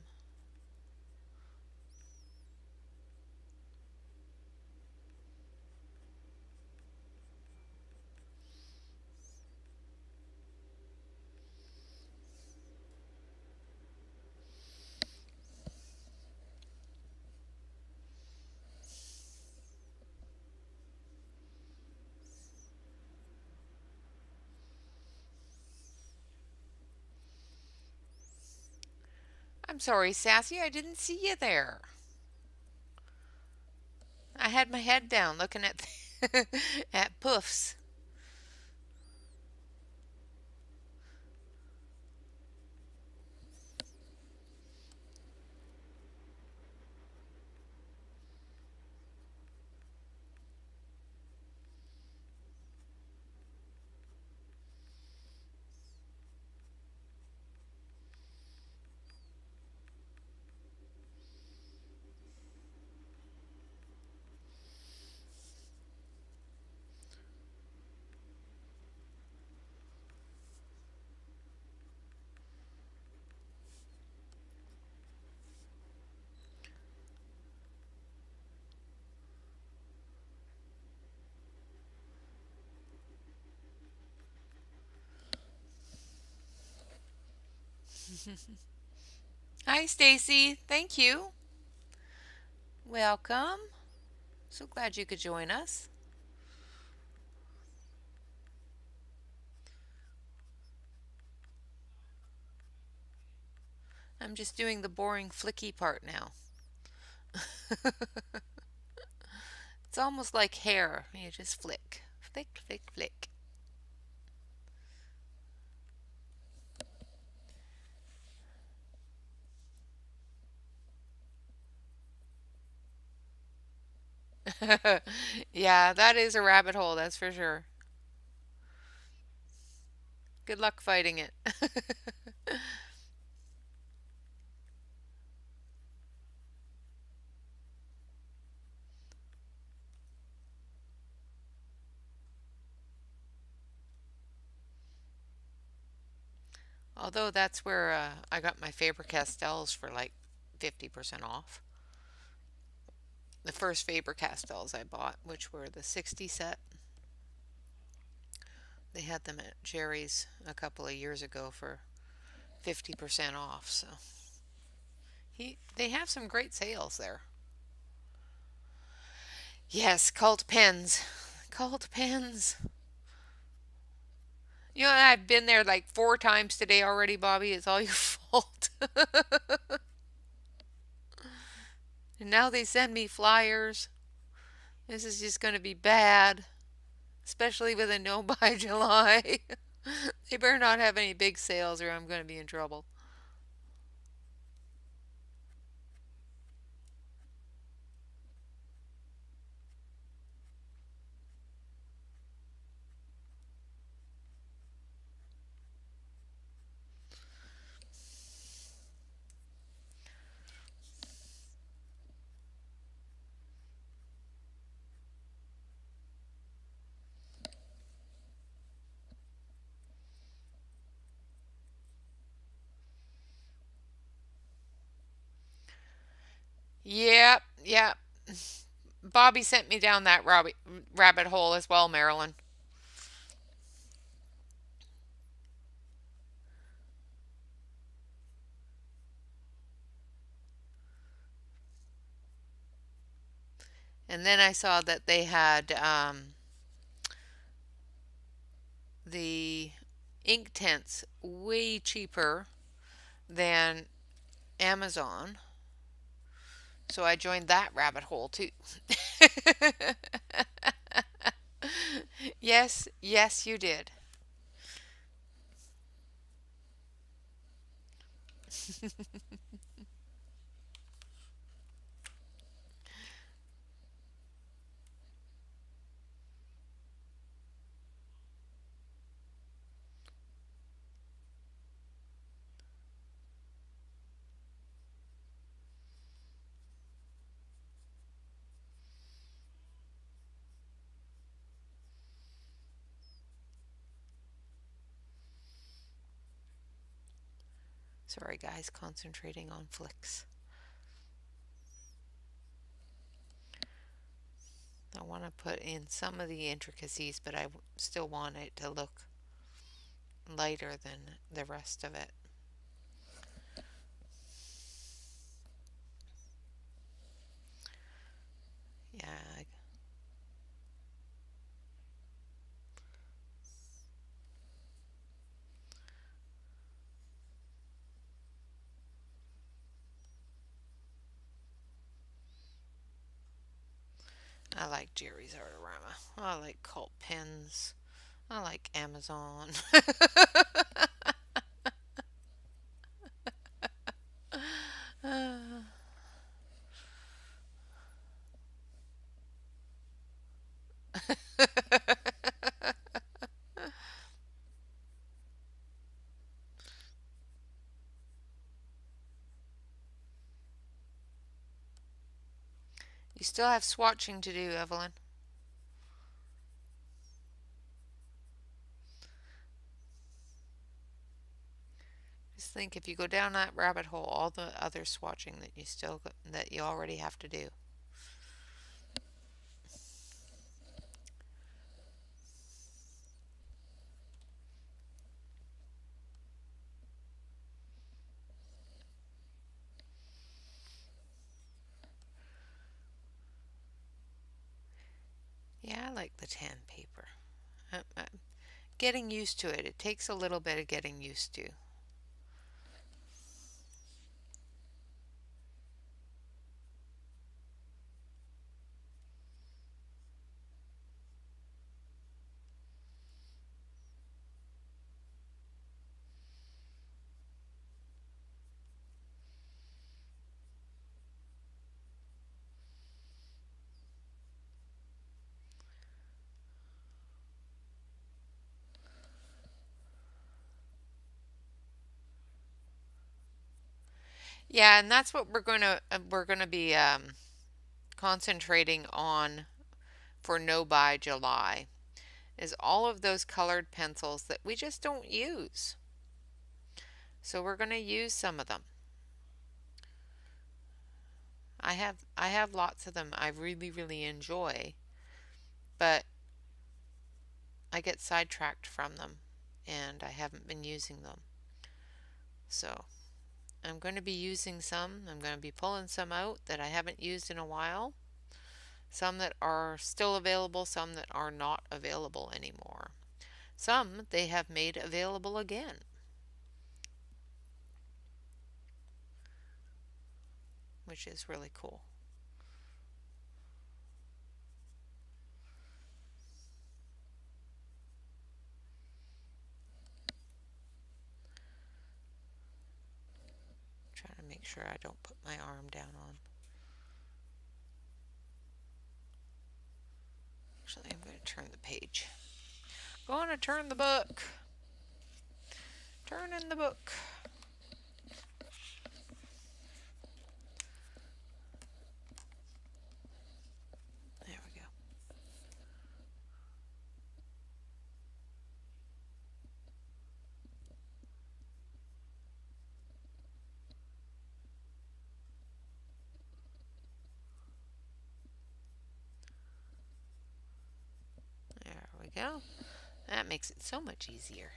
I'm sorry, Sassy, I didn't see you there. I had my head down looking at at Puffs. Hi, Stacy. Thank you. Welcome. So glad you could join us. I'm just doing the boring flicky part now. It's almost like hair. You just flick. Flick, flick, flick. Yeah, that is a rabbit hole, that's for sure. Good luck fighting it. Although that's where I got my Faber Castells for like 50% off. The first Faber Castells I bought, which were the 60 set, they had them at Jerry's a couple of years ago for 50% off. So they have some great sales there. Yes, cult pens. Cult pens. You know, I've been there like 4 times today already, Bobby. It's all your fault. And now they send me flyers. This is just going to be bad, especially with a no buy July. They better not have any big sales or I'm going to be in trouble. Yep, yep. Bobby sent me down that rabbit hole as well, Marilyn. And then I saw that they had the ink tents way cheaper than Amazon. So I joined that rabbit hole too. Yes, yes, you did. Sorry, guys, concentrating on flicks. I want to put in some of the intricacies, but I still want it to look lighter than the rest of it. Yeah, I like Jerry's Artorama. I like Cult Pens. I like Amazon. You still have swatching to do, Evelyn. Just think if you go down that rabbit hole, all the other swatching that you already have to do. Yeah, I like the tan paper. I'm getting used to it. It takes a little bit of getting used to. Yeah, and that's what we're gonna be concentrating on for No Buy July is all of those colored pencils that we just don't use. So we're gonna use some of them. I have lots of them I really really enjoy, but I get sidetracked from them and I haven't been using them. So I'm going to be using some. I'm going to be pulling some out that I haven't used in a while. Some that are still available, some that are not available anymore. Some they have made available again, which is really cool. Trying to make sure I don't put my arm down on. Actually, I'm going to turn the page. Going to turn the book. Turn in the book. There we go. go. That makes it so much easier.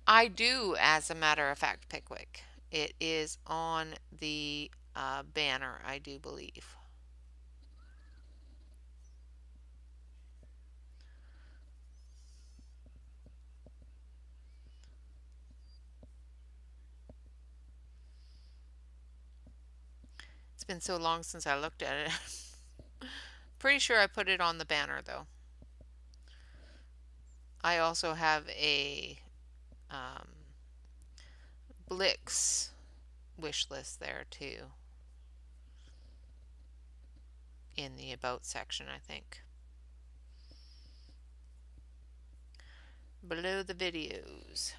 I do, as a matter of fact, Pickwick. It is on the banner, I do believe. It's been so long since I looked at it. Pretty sure I put it on the banner, though. I also have a um, Blix wish list there, too, in the About section, I think. Below the videos.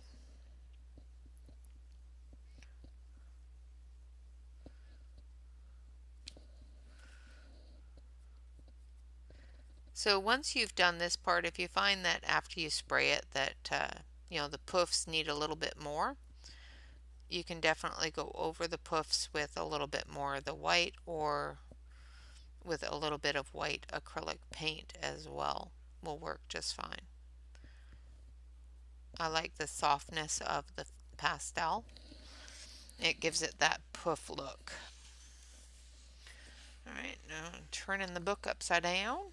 So once you've done this part, if you find that after you spray it that the poofs need a little bit more, you can definitely go over the poofs with a little bit more of the white or with a little bit of white acrylic paint as well. Will work just fine. I like the softness of the pastel. It gives it that poof look. Alright, now I'm turning the book upside down.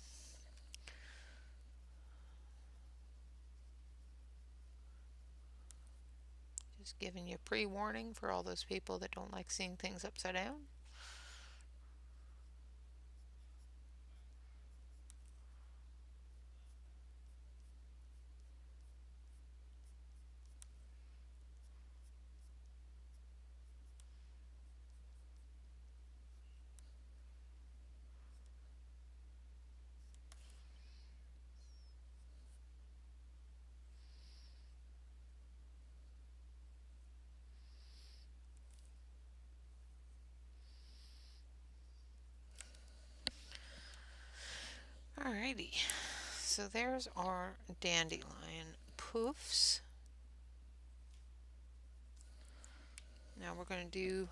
Just giving you pre-warning for all those people that don't like seeing things upside down. Alrighty, so there's our dandelion poofs. Now we're going to do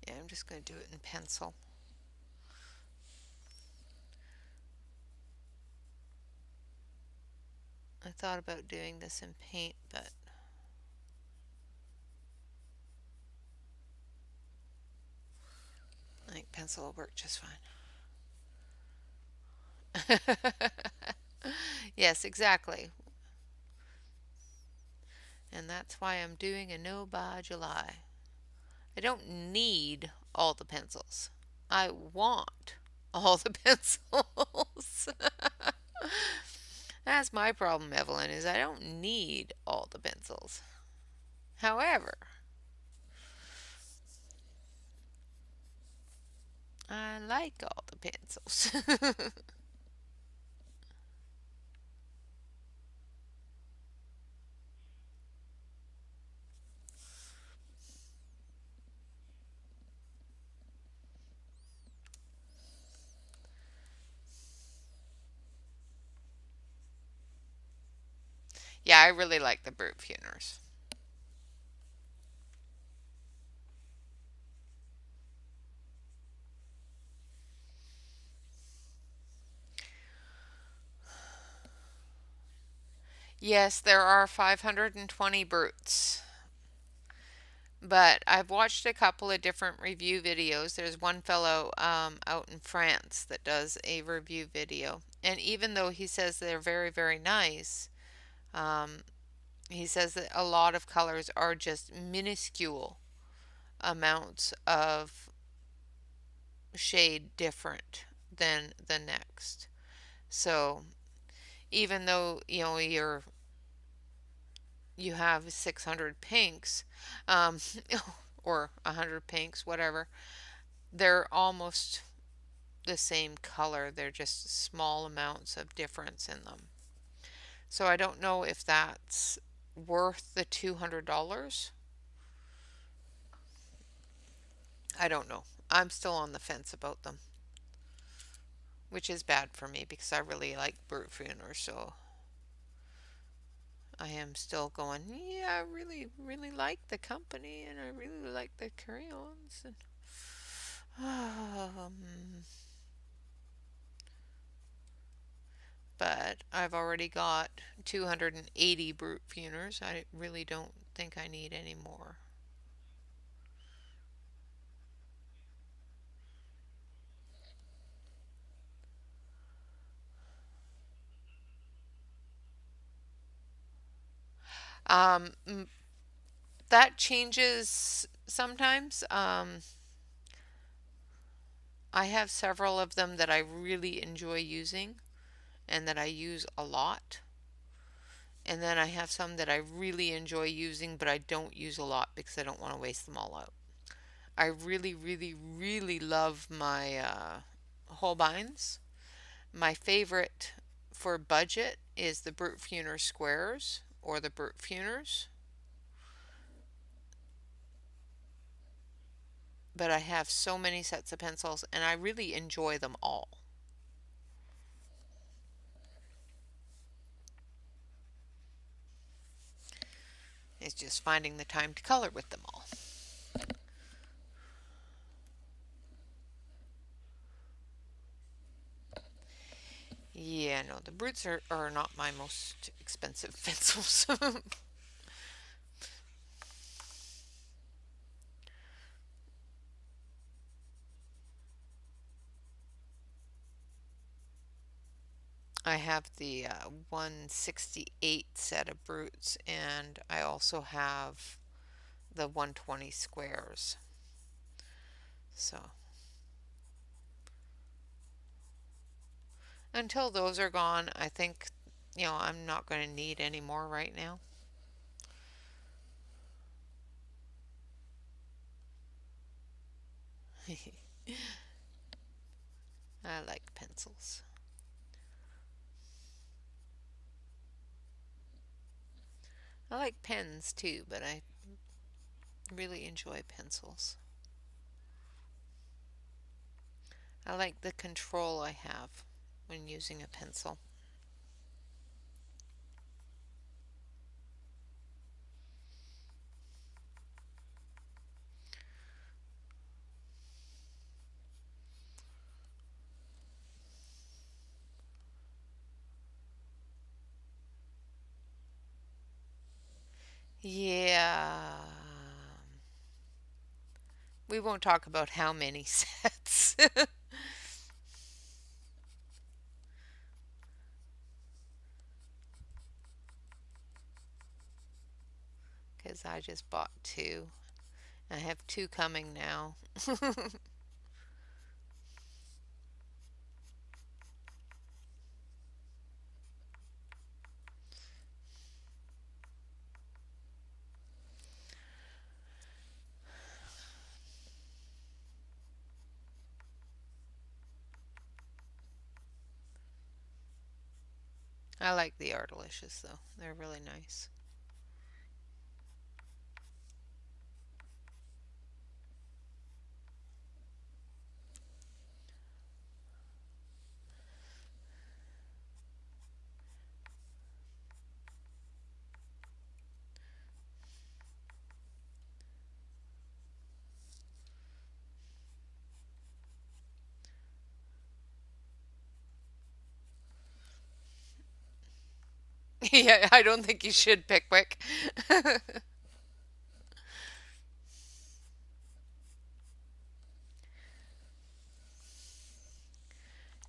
yeah, I'm just going to do it in pencil. I thought about doing this in paint, but I think pencil will work just fine. Yes, exactly. And that's why I'm doing a no by July. I don't need all the pencils. I want all the pencils. That's my problem, Evelyn, is I don't need all the pencils. However, I like all the pencils. Yeah, I really like the brute tuners. Yes, there are 520 brutes. But I've watched a couple of different review videos. There's one fellow out in France that does a review video. And even though he says they're very, very nice, um, he says that a lot of colors are just minuscule amounts of shade different than the next. So even though you have 600 pinks, um, or 100 pinks, whatever, they're almost the same color. They're just small amounts of difference in them. So I don't know if that's worth the $200. I don't know. I'm still on the fence about them, which is bad for me because I really like Brutfuner. So I am still going, yeah, I really, really like the company and I really like the crayons. And Um, but I've already got 280 brute funers. I really don't think I need any more. Um, that changes sometimes. I have several of them that I really enjoy using and that I use a lot. And then I have some that I really enjoy using, but I don't use a lot because I don't want to waste them all out. I really, really, really love my Holbeins. My favorite for budget is the Brute Funer squares or the Brute Funers, but I have so many sets of pencils and I really enjoy them all. It's just finding the time to color with them all. Yeah, no, the Brutes are not my most expensive pencils. I have the 168 set of Brutes, and I also have the 120 squares. So until those are gone, I think, I'm not going to need any more right now. I like pencils. I like pens too, but I really enjoy pencils. I like the control I have when using a pencil. Yeah. We won't talk about how many sets. Because I just bought two. I have two coming now. I like the Ardelicious though. They're really nice. Yeah, I don't think you should, Pickwick.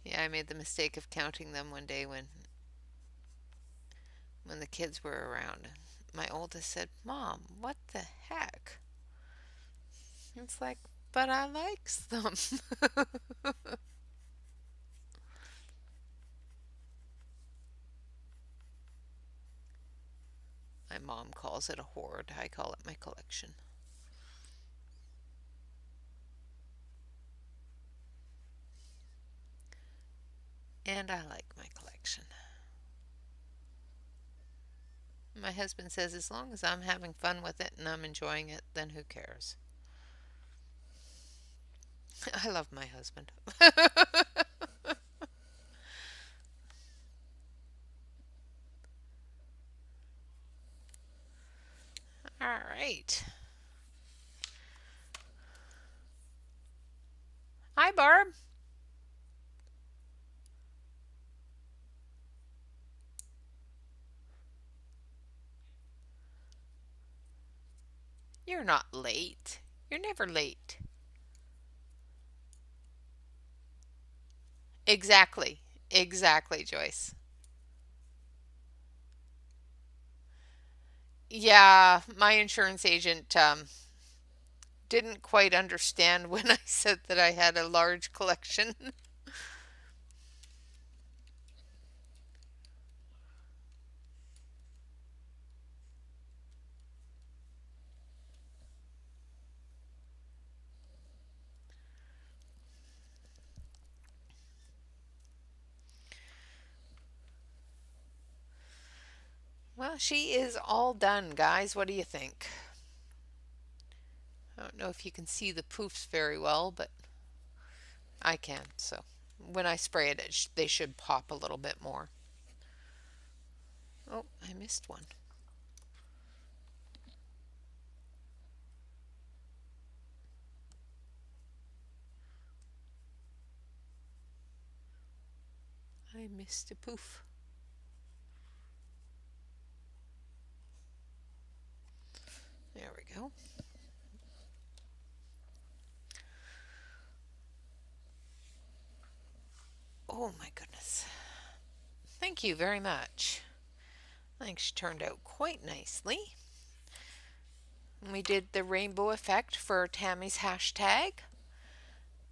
Yeah, I made the mistake of counting them one day when the kids were around. My oldest said, "Mom, what the heck?" It's like, but I likes them. My mom calls it a hoard. I call it my collection. And I like my collection. My husband says as long as I'm having fun with it and I'm enjoying it, then who cares? I love my husband. All right. Hi, Barb. You're not late. You're never late. Exactly. Exactly, Joyce. Yeah, my insurance agent didn't quite understand when I said that I had a large collection. Well, she is all done, guys. What do you think? I don't know if you can see the poofs very well, but I can. So when I spray it, they should pop a little bit more. Oh, I missed one. I missed a poof. There we go. Oh my goodness. Thank you very much. I think she turned out quite nicely. We did the rainbow effect for Tammy's hashtag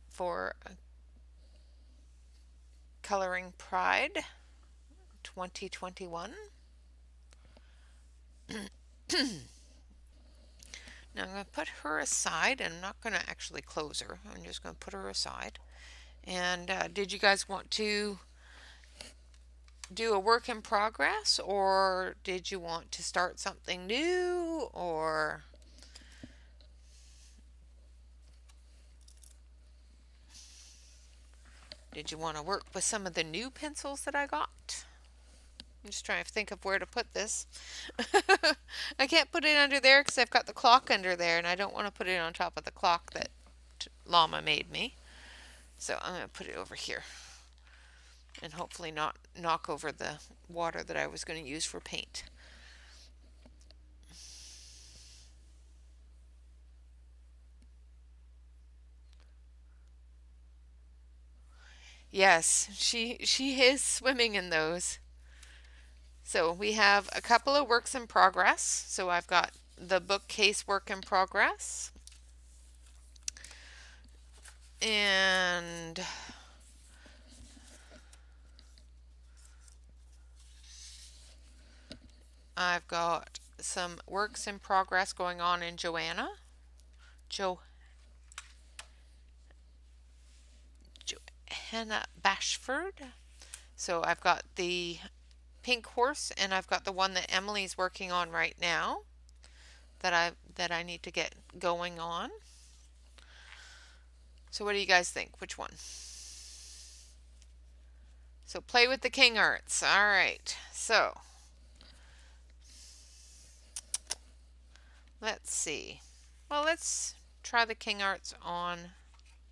for Coloring Pride 2021. Now I'm going to put her aside, and I'm not going to actually close her. I'm just going to put her aside. And did you guys want to do a work in progress, or did you want to start something new, or did you want to work with some of the new pencils that I got? I'm just trying to think of where to put this. I can't put it under there because I've got the clock under there, and I don't want to put it on top of the clock that Llama made me. So I'm going to put it over here and hopefully not knock over the water that I was going to use for paint. Yes, she is swimming in those. So we have a couple of works in progress. So I've got the bookcase work in progress. And I've got some works in progress going on in Johanna Bashford. So I've got the pink horse, and I've got the one that Emily's working on right now that I need to get going on. So what do you guys think? Which one? So play with the King Arts. All right. So let's see. Well, let's try the King Arts on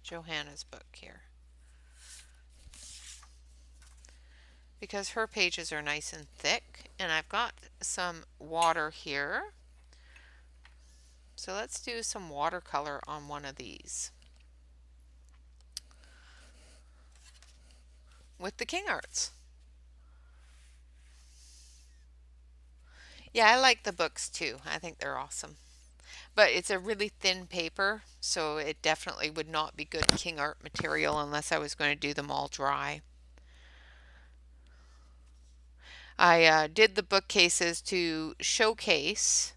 Johanna's book here, because her pages are nice and thick, and I've got some water here. So let's do some watercolor on one of these with the King Arts. Yeah, I like the books too. I think they're awesome. But it's a really thin paper, so it definitely would not be good King Art material unless I was going to do them all dry. I did the bookcases to showcase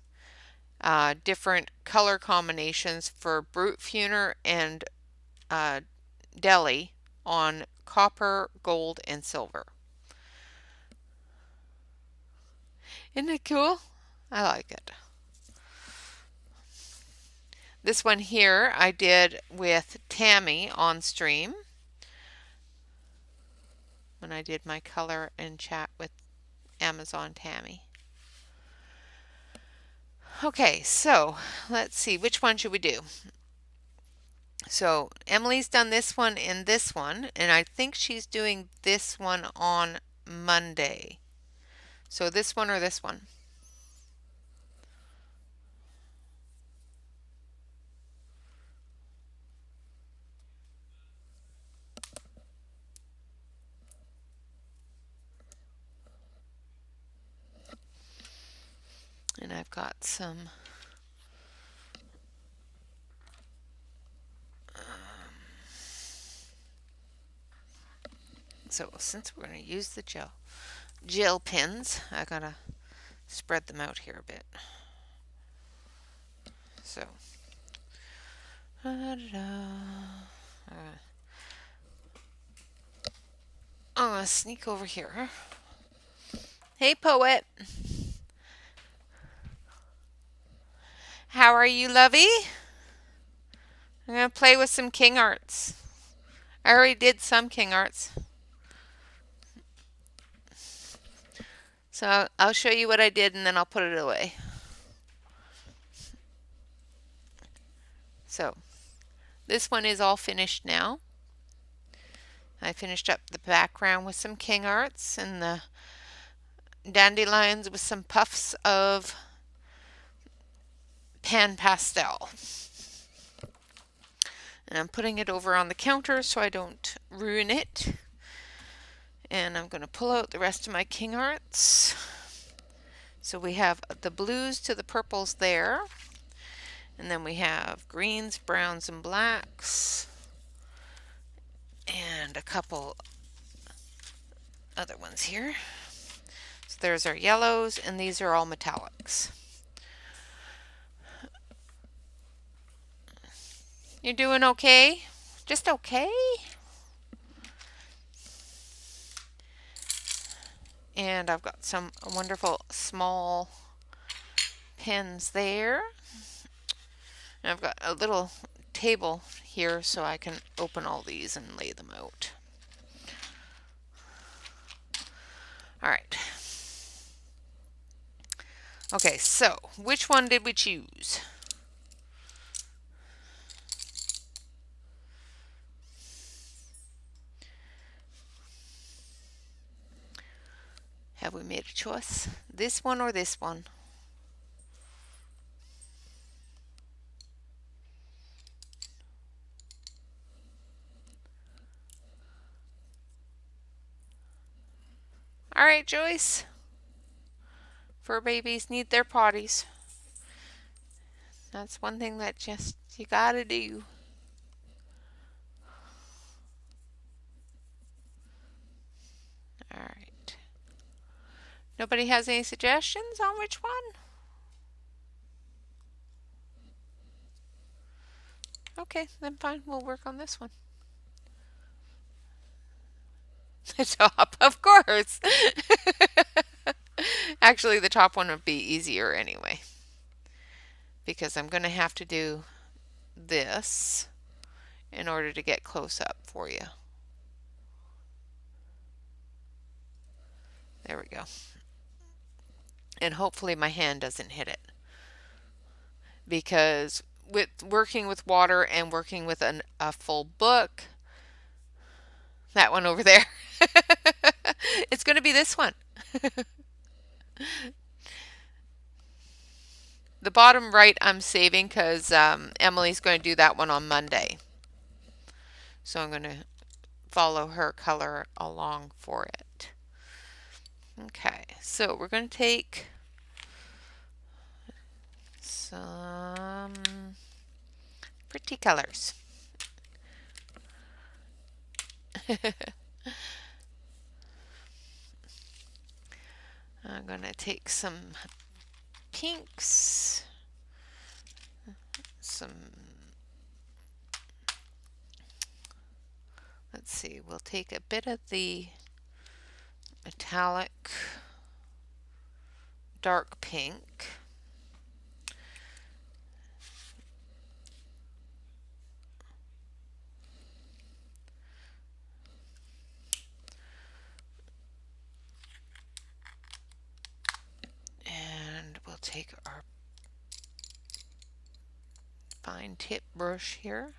different color combinations for Brute Funer and Deli on copper, gold, and silver. Isn't it cool? I like it. This one here I did with Tammy on stream when I did my color and chat with Amazon Tammy. Okay, so let's see, which one should we do? So Emily's done this one and this one, and I think she's doing this one on Monday. So this one or this one? And I've got some so since we're going to use the gel pins, I gotta spread them out here a bit. So, I'm gonna sneak over here. Hey, poet. How are you, lovey? I'm gonna play with some king arts. I already did some king arts. So I'll show you what I did and then I'll put it away. So this one is all finished now. I finished up the background with some king arts and the dandelions with some puffs of pan pastel. And I'm putting it over on the counter so I don't ruin it. And I'm going to pull out the rest of my king arts. So we have the blues to the purples there. And then we have greens, browns, and blacks. And a couple other ones here. So there's our yellows, and these are all metallics. You're doing okay? Just okay? And I've got some wonderful small pens there. And I've got a little table here so I can open all these and lay them out. All right. Okay, so which one did we choose? Have we made a choice? This one or this one? All right, Joyce. Fur babies need their potties. That's one thing that just you gotta do. All right. Nobody has any suggestions on which one? Okay, then fine. We'll work on this one. The top, of course. Actually, the top one would be easier anyway, because I'm going to have to do this in order to get close up for you. There we go. And hopefully my hand doesn't hit it, because with working with water and working with a full book, that one over there, it's going to be this one. The bottom right I'm saving because Emily's going to do that one on Monday. So I'm going to follow her color along for it. Okay, so we're going to take some pretty colors. I'm going to take some pinks, let's see, we'll take a bit of the metallic dark pink. And we'll take our fine tip brush here.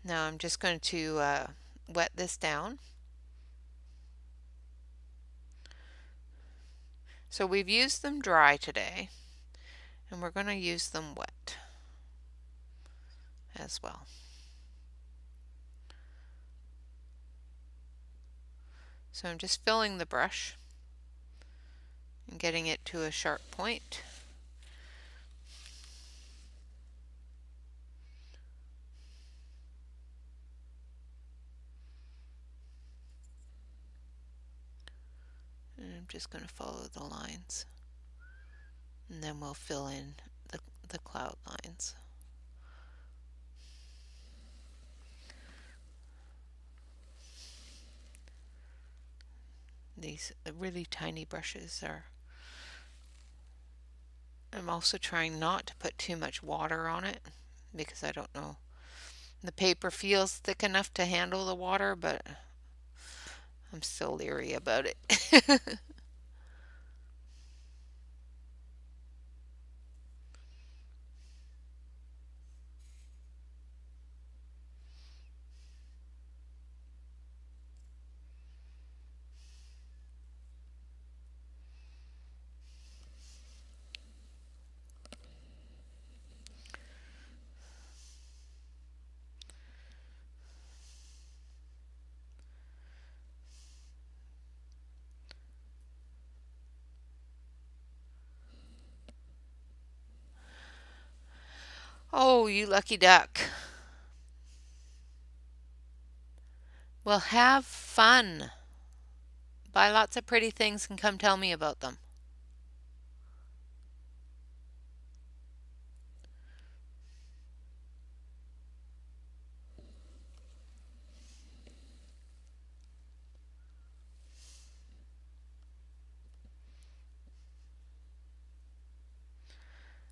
Now I'm just going to wet this down. So we've used them dry today, and we're going to use them wet as well. So I'm just filling the brush and getting it to a sharp point. And I'm just going to follow the lines, and then we'll fill in the cloud lines. These really tiny brushes are... I'm also trying not to put too much water on it because I don't know. The paper feels thick enough to handle the water, but I'm still leery about it. Oh, you lucky duck. Well, have fun. Buy lots of pretty things and come tell me about them.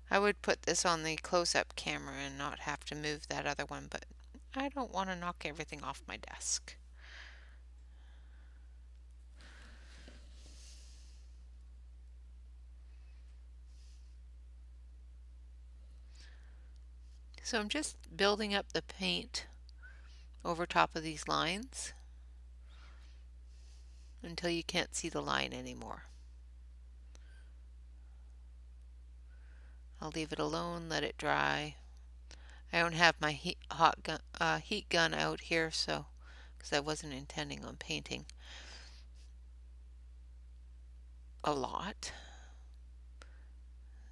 I would put this on the close-up camera and not have to move that other one, but I don't want to knock everything off my desk. So I'm just building up the paint over top of these lines until you can't see the line anymore. I'll leave it alone, let it dry. I don't have my heat gun out here, so because I wasn't intending on painting a lot,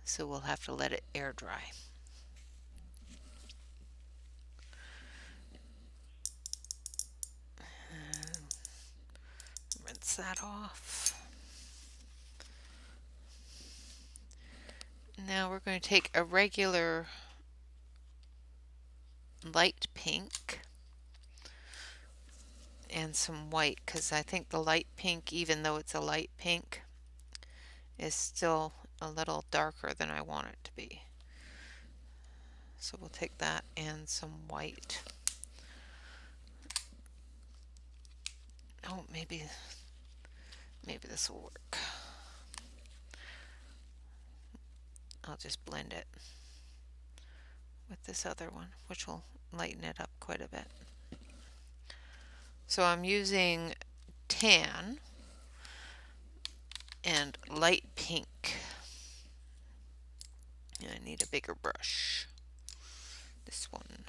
so we'll have to let it air dry. Rinse that off. Now we're going to take a regular light pink and some white, because I think the light pink, even though it's a light pink, is still a little darker than I want it to be. So we'll take that and some white. Oh, maybe this will work. I'll just blend it with this other one, which will lighten it up quite a bit. So I'm using tan and light pink. And I need a bigger brush. This one.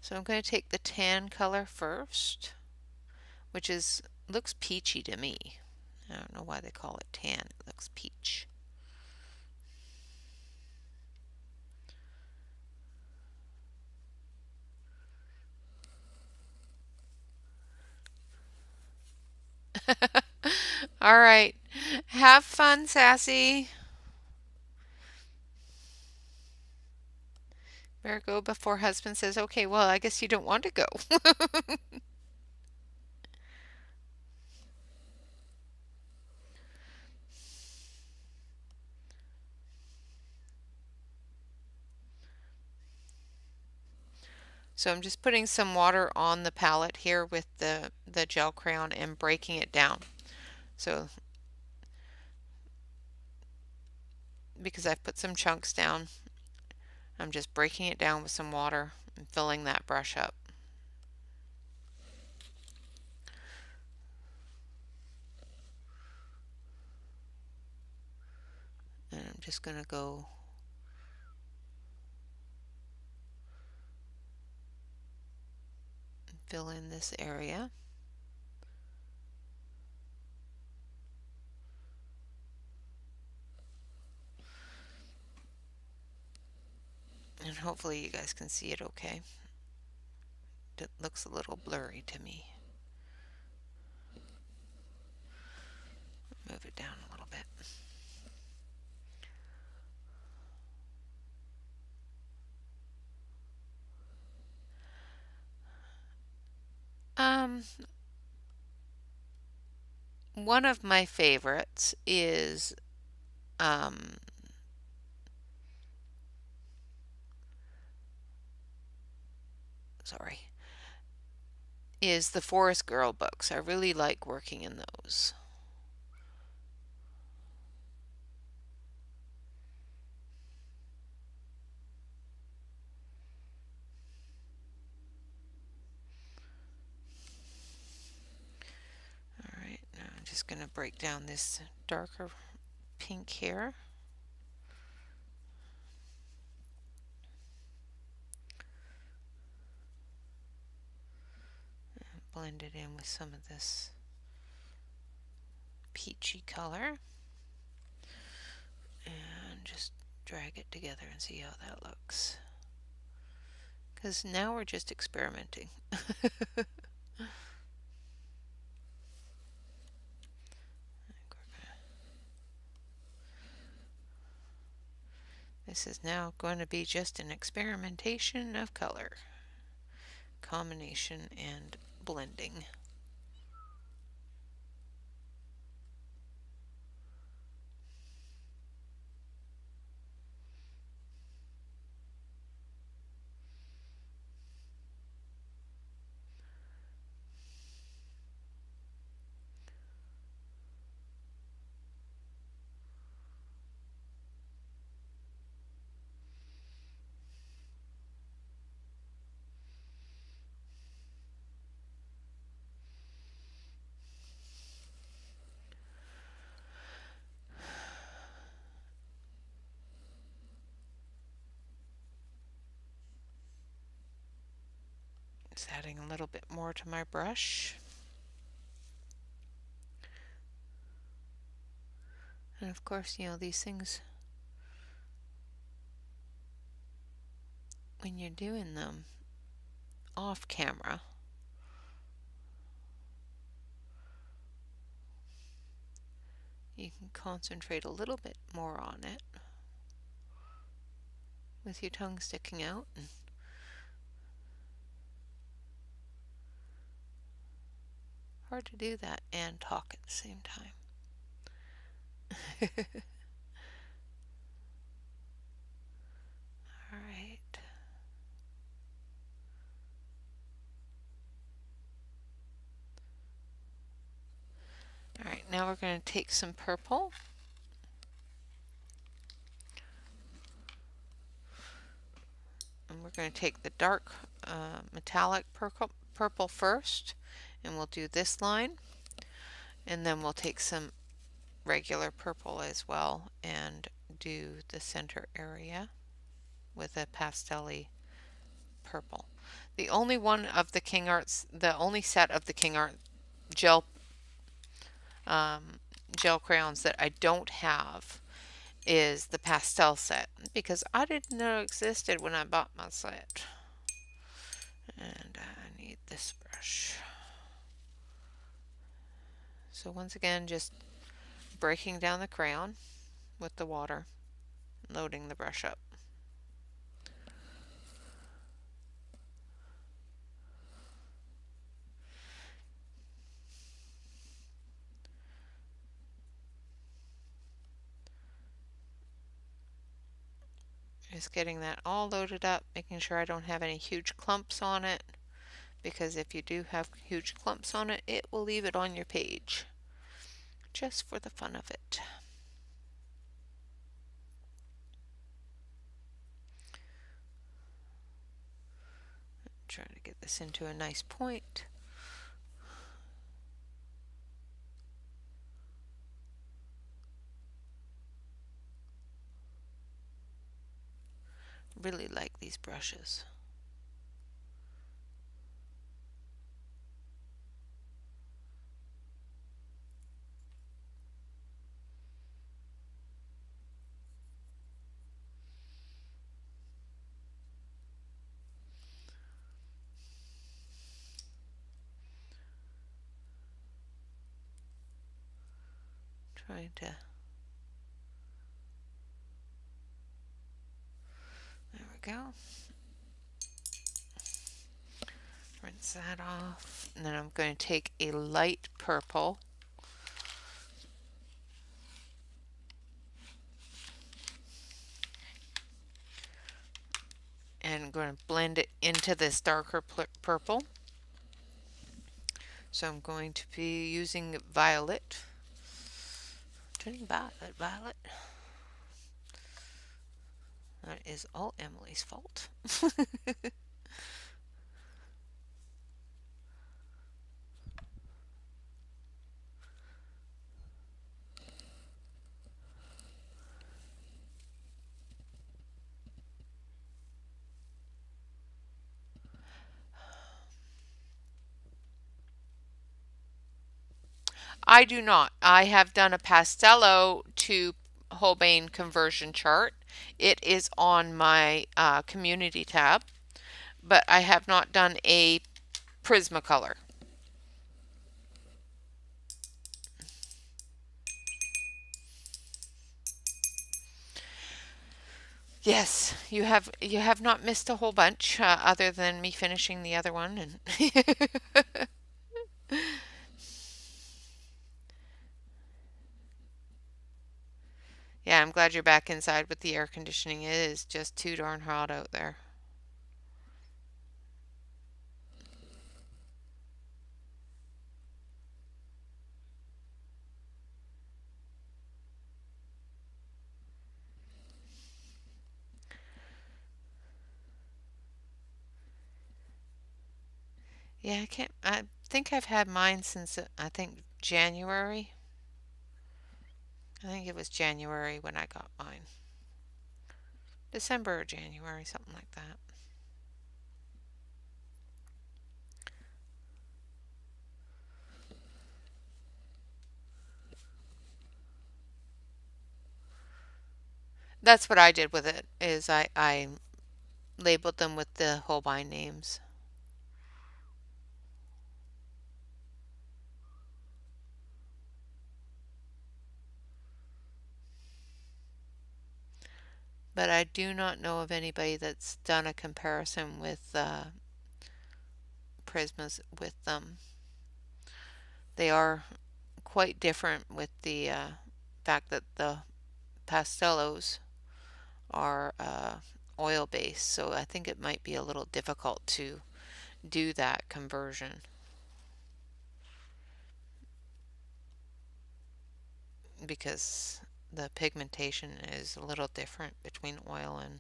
So I'm going to take the tan color first, which looks peachy to me. I don't know why they call it tan. It looks peach. All right. Have fun, Sassy. Better go before husband says, okay, well, I guess you don't want to go. So I'm just putting some water on the palette here with the gel crayon and breaking it down. So because I've put some chunks down. I'm just breaking it down with some water and filling that brush up. And I'm just going to go and fill in this area. And hopefully you guys can see it okay. It looks a little blurry to me. Move it down a little bit. One of my favorites is is the Forest Girl books. I really like working in those. Alright, now I'm just going to break down this darker pink here. And blend it in with some of this peachy color. And just drag it together and see how that looks. Because now we're just experimenting. This is now going to be just an experimentation of color, combination, and blending. Just adding a little bit more to my brush. And of course, you know, these things, when you're doing them off camera, you can concentrate a little bit more on it with your tongue sticking out. And hard to do that and talk at the same time. Alright. Alright, now we're going to take some purple. And we're going to take the dark metallic purple first. And we'll do this line. And then we'll take some regular purple as well and do the center area with a pastel-y purple. The only one of the King Arts, the only set of the King Art gel crayons that I don't have is the pastel set, because I didn't know it existed when I bought my set. And I need this brush. So once again, just breaking down the crayon with the water, loading the brush up. Just getting that all loaded up, making sure I don't have any huge clumps on it, because if you do have huge clumps on it, it will leave it on your page, just for the fun of it. Trying to get this into a nice point. Really like these brushes. Trying to, there we go. Rinse that off. And then I'm going to take a light purple and I'm going to blend it into this darker purple. So I'm going to be using violet. Turning violet, violet. That is all Emily's fault. I do not. I have done a pastello to Holbein conversion chart. It is on my community tab, but I have not done a Prismacolor. Yes, you have not missed a whole bunch, other than me finishing the other one and yeah, I'm glad you're back inside with the air conditioning. It is just too darn hot out there. Yeah, I think I've had mine since I think January. I think it was January when I got mine. December or January, something like that. That's what I did with it, is I labeled them with the Holbein names. But I do not know of anybody that's done a comparison with Prismas with them. They are quite different with the fact that the pastellos are oil based, so I think it might be a little difficult to do that conversion because the pigmentation is a little different between oil and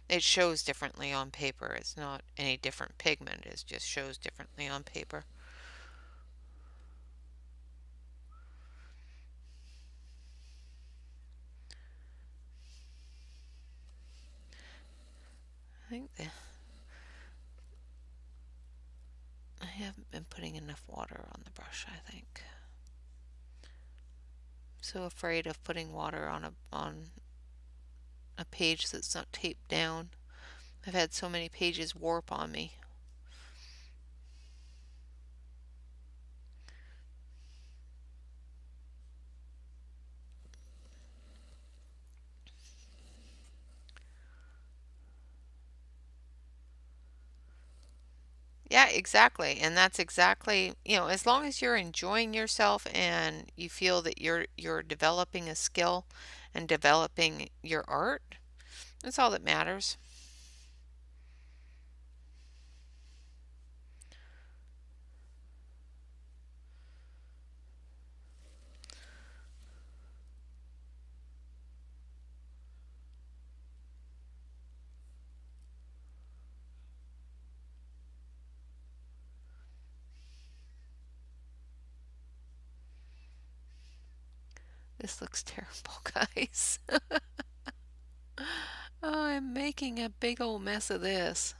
it shows differently on paper. It's not any different pigment, it just shows differently on paper. I think I haven't been putting enough water on the brush, I think. So afraid of putting water on a page that's not taped down. I've had so many pages warp on me. Yeah, exactly. And that's exactly, as long as you're enjoying yourself and you feel that you're developing a skill and developing your art, that's all that matters. This looks terrible, guys. Oh, I'm making a big old mess of this.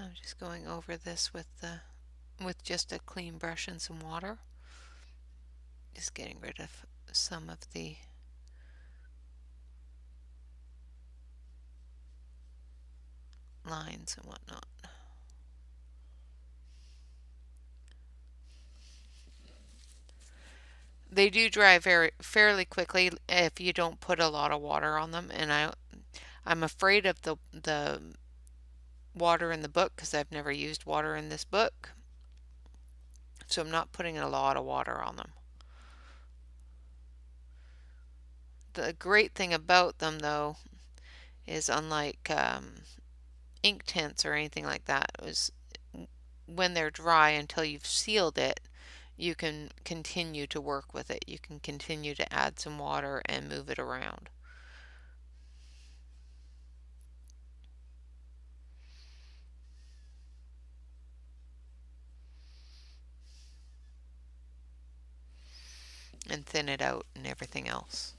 I'm just going over this with just a clean brush and some water. Just getting rid of some of the lines and whatnot. They do dry very fairly quickly if you don't put a lot of water on them, and I'm afraid of the water in the book because I've never used water in this book. So I'm not putting a lot of water on them. The great thing about them though is unlike ink tints or anything like that, is when they're dry until you've sealed it, you can continue to work with it. You can continue to add some water and move it around. And thin it out and everything else.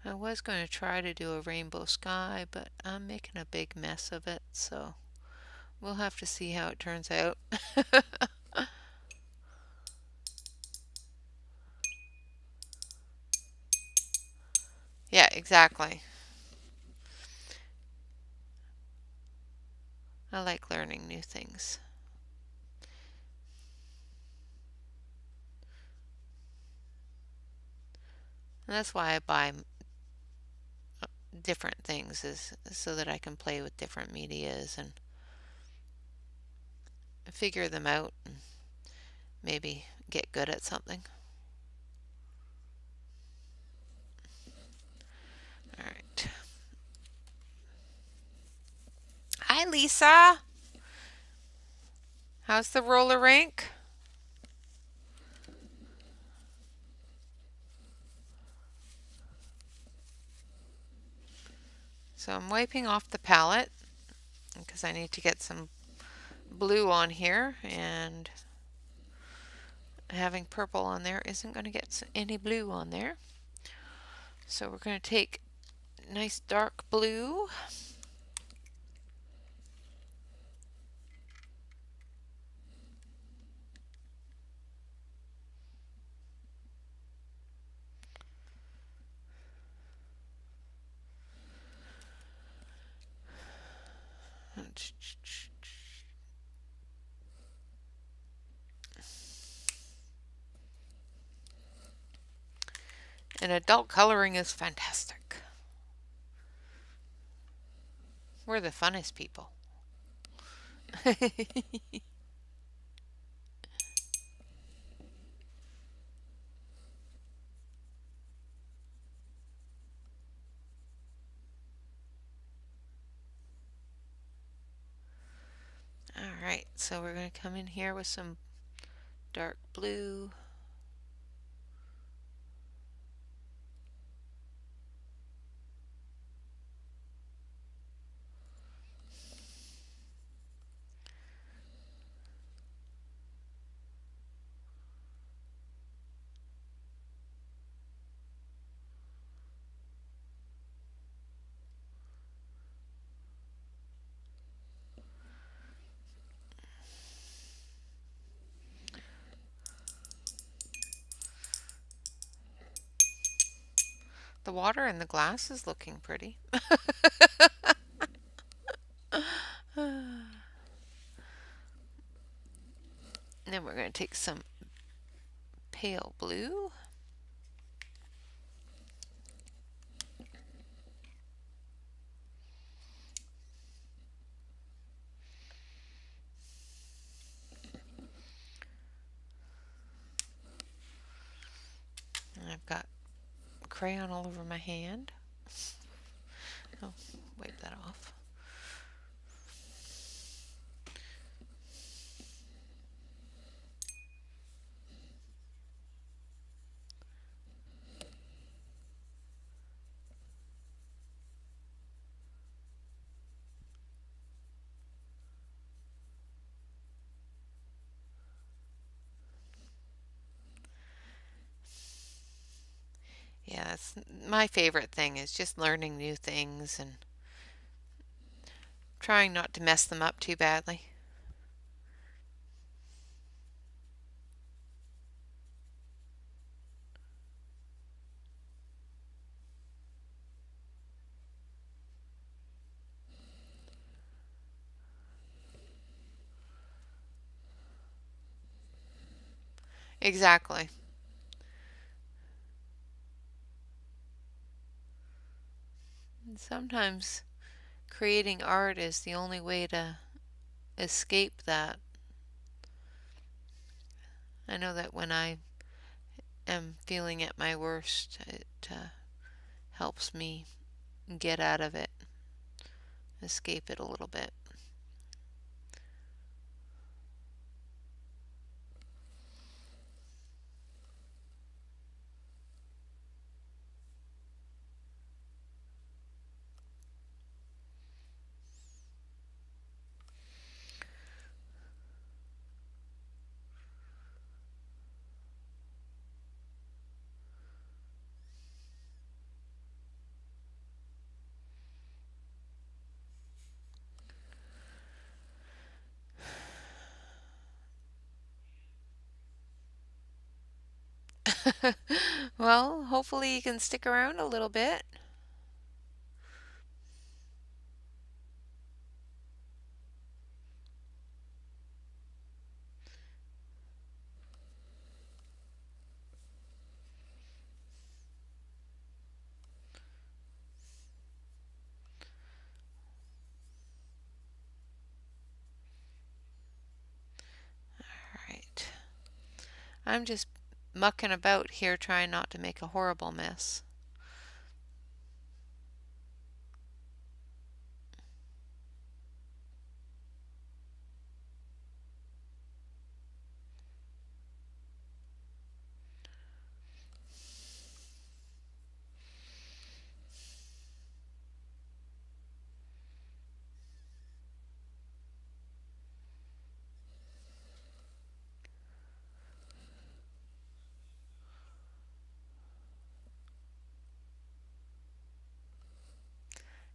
I was going to try to do a rainbow sky, but I'm making a big mess of it, so we'll have to see how it turns out. Yeah, exactly. I like learning new things. And that's why I buy different things, is so that I can play with different medias and figure them out and maybe get good at something. All right. Hi, Lisa. How's the roller rink? So I'm wiping off the palette because I need to get some blue on here, and having purple on there isn't going to get any blue on there. So we're going to take nice dark blue. And adult coloring is fantastic. We're the funnest people. Alright, so we're going to come in here with some dark blue. The water in the glass is looking pretty. then we're going to take some pale blue. And I've got crayon all over my hand. Oh, wipe that off. Yeah, that's my favorite thing is just learning new things and trying not to mess them up too badly. Exactly. And sometimes creating art is the only way to escape that. I know that when I am feeling at my worst, it helps me get out of it, escape it a little bit. Well, hopefully you can stick around a little bit. All right. I'm just mucking about here trying not to make a horrible mess.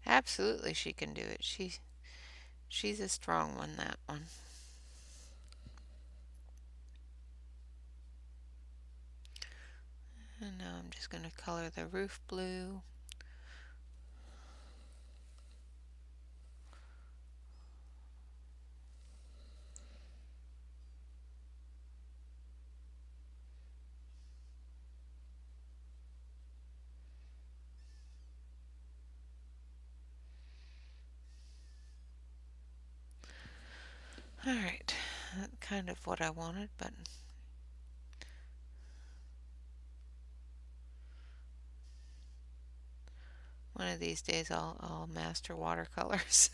Absolutely she can do it. She's a strong one, that one. And now I'm just going to color the roof blue. Alright, that's kind of what I wanted, but one of these days I'll master watercolors.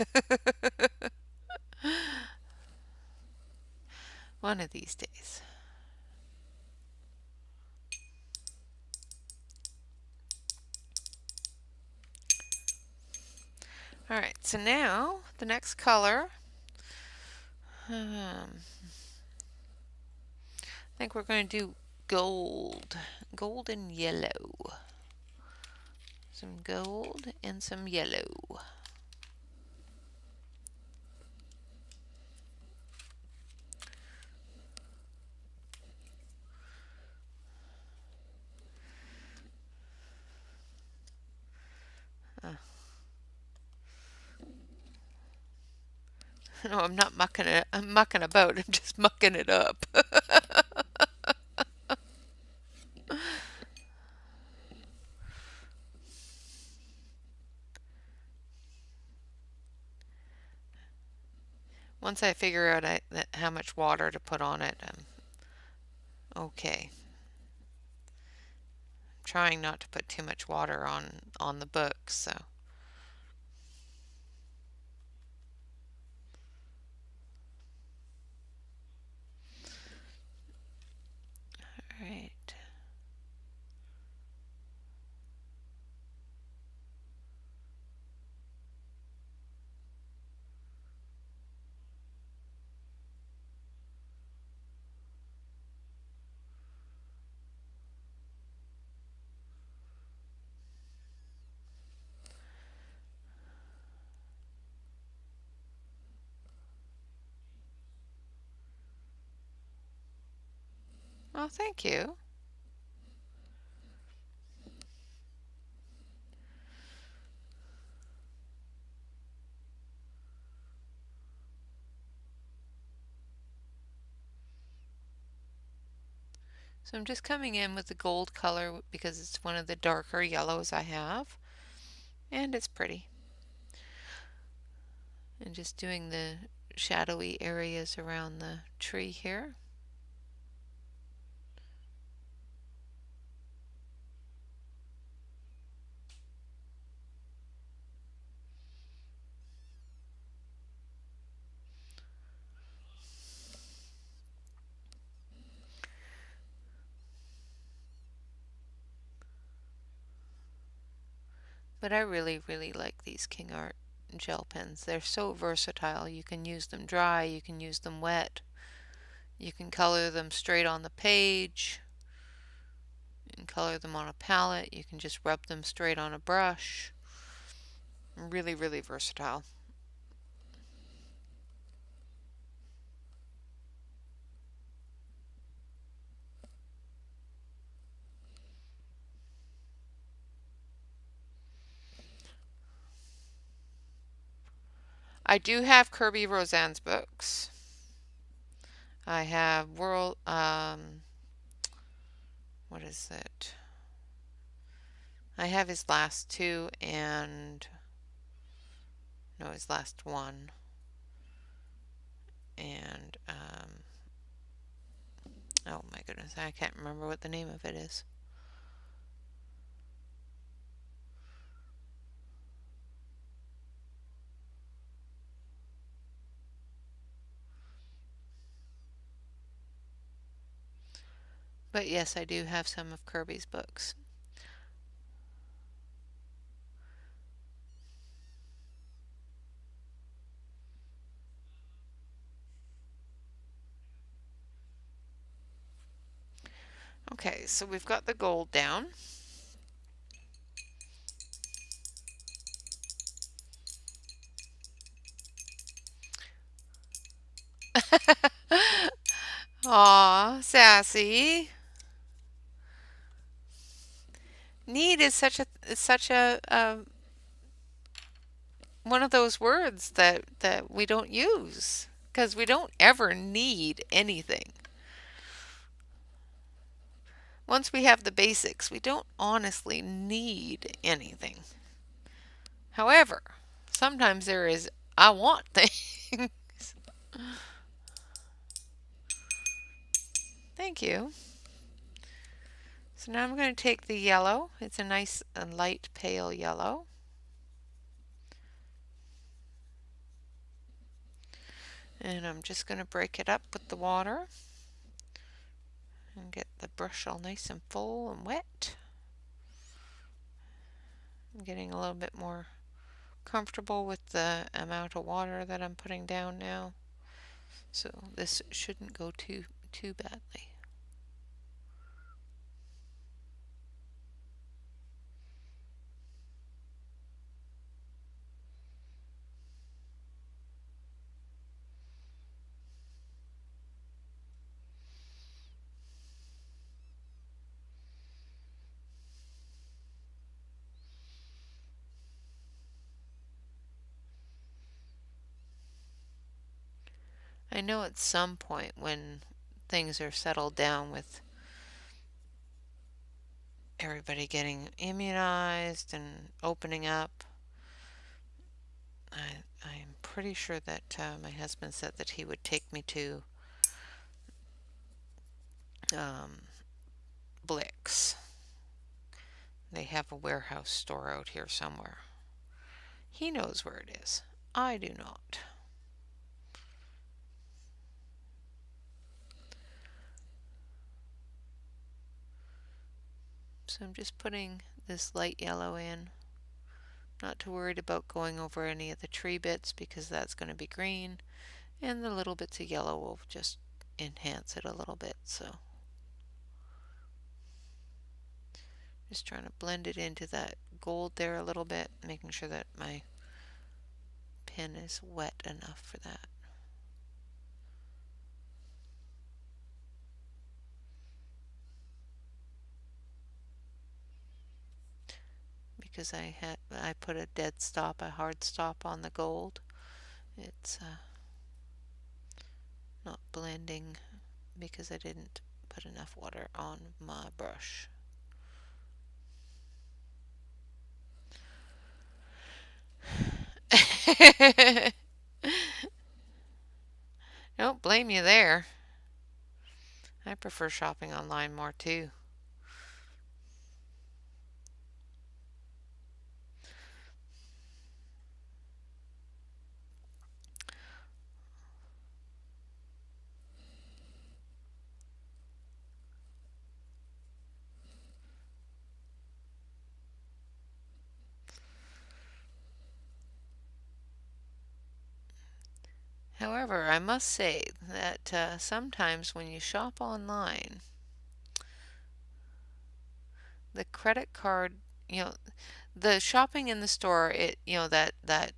One of these days. Alright, so now the next color. I think we're going to do gold. Gold and yellow. Some gold and some yellow. No, I'm not mucking it. I'm mucking about. I'm just mucking it up. Once I figure out how much water to put on it, I'm okay. I'm trying not to put too much water on the book, so. All right. Well, thank you. So I'm just coming in with the gold color because it's one of the darker yellows I have, and it's pretty. And just doing the shadowy areas around the tree here. But I really, really like these King Art gel pens. They're so versatile. You can use them dry, you can use them wet, you can color them straight on the page, you can color them on a palette, you can just rub them straight on a brush. Really, really versatile. I do have Kirby Roseanne's books. I have what is it? I have his last two and, no, his last one. And, oh my goodness, I can't remember what the name of it is. But yes, I do have some of Kirby's books. Okay, so we've got the gold down. Aw, sassy. Need is such a one of those words that we don't use because we don't ever need anything. Once we have the basics, we don't honestly need anything. However, sometimes there is I want things. Thank you. So now I'm going to take the yellow. It's a nice light pale yellow. And I'm just going to break it up with the water and get the brush all nice and full and wet. I'm getting a little bit more comfortable with the amount of water that I'm putting down now. So this shouldn't go too badly. I know at some point when things are settled down with everybody getting immunized and opening up, I'm pretty sure that my husband said that he would take me to um, Blick's. They have a warehouse store out here somewhere. He knows where it is. I do not. So I'm just putting this light yellow in. Not too worried about going over any of the tree bits because that's going to be green. And the little bits of yellow will just enhance it a little bit. So just trying to blend it into that gold there a little bit, making sure that my pen is wet enough for that. Because I put a dead stop, a hard stop on the gold. It's not blending because I didn't put enough water on my brush. Don't blame you there. I prefer shopping online more too. However, I must say that sometimes when you shop online, the credit card, you know, the shopping in the store, that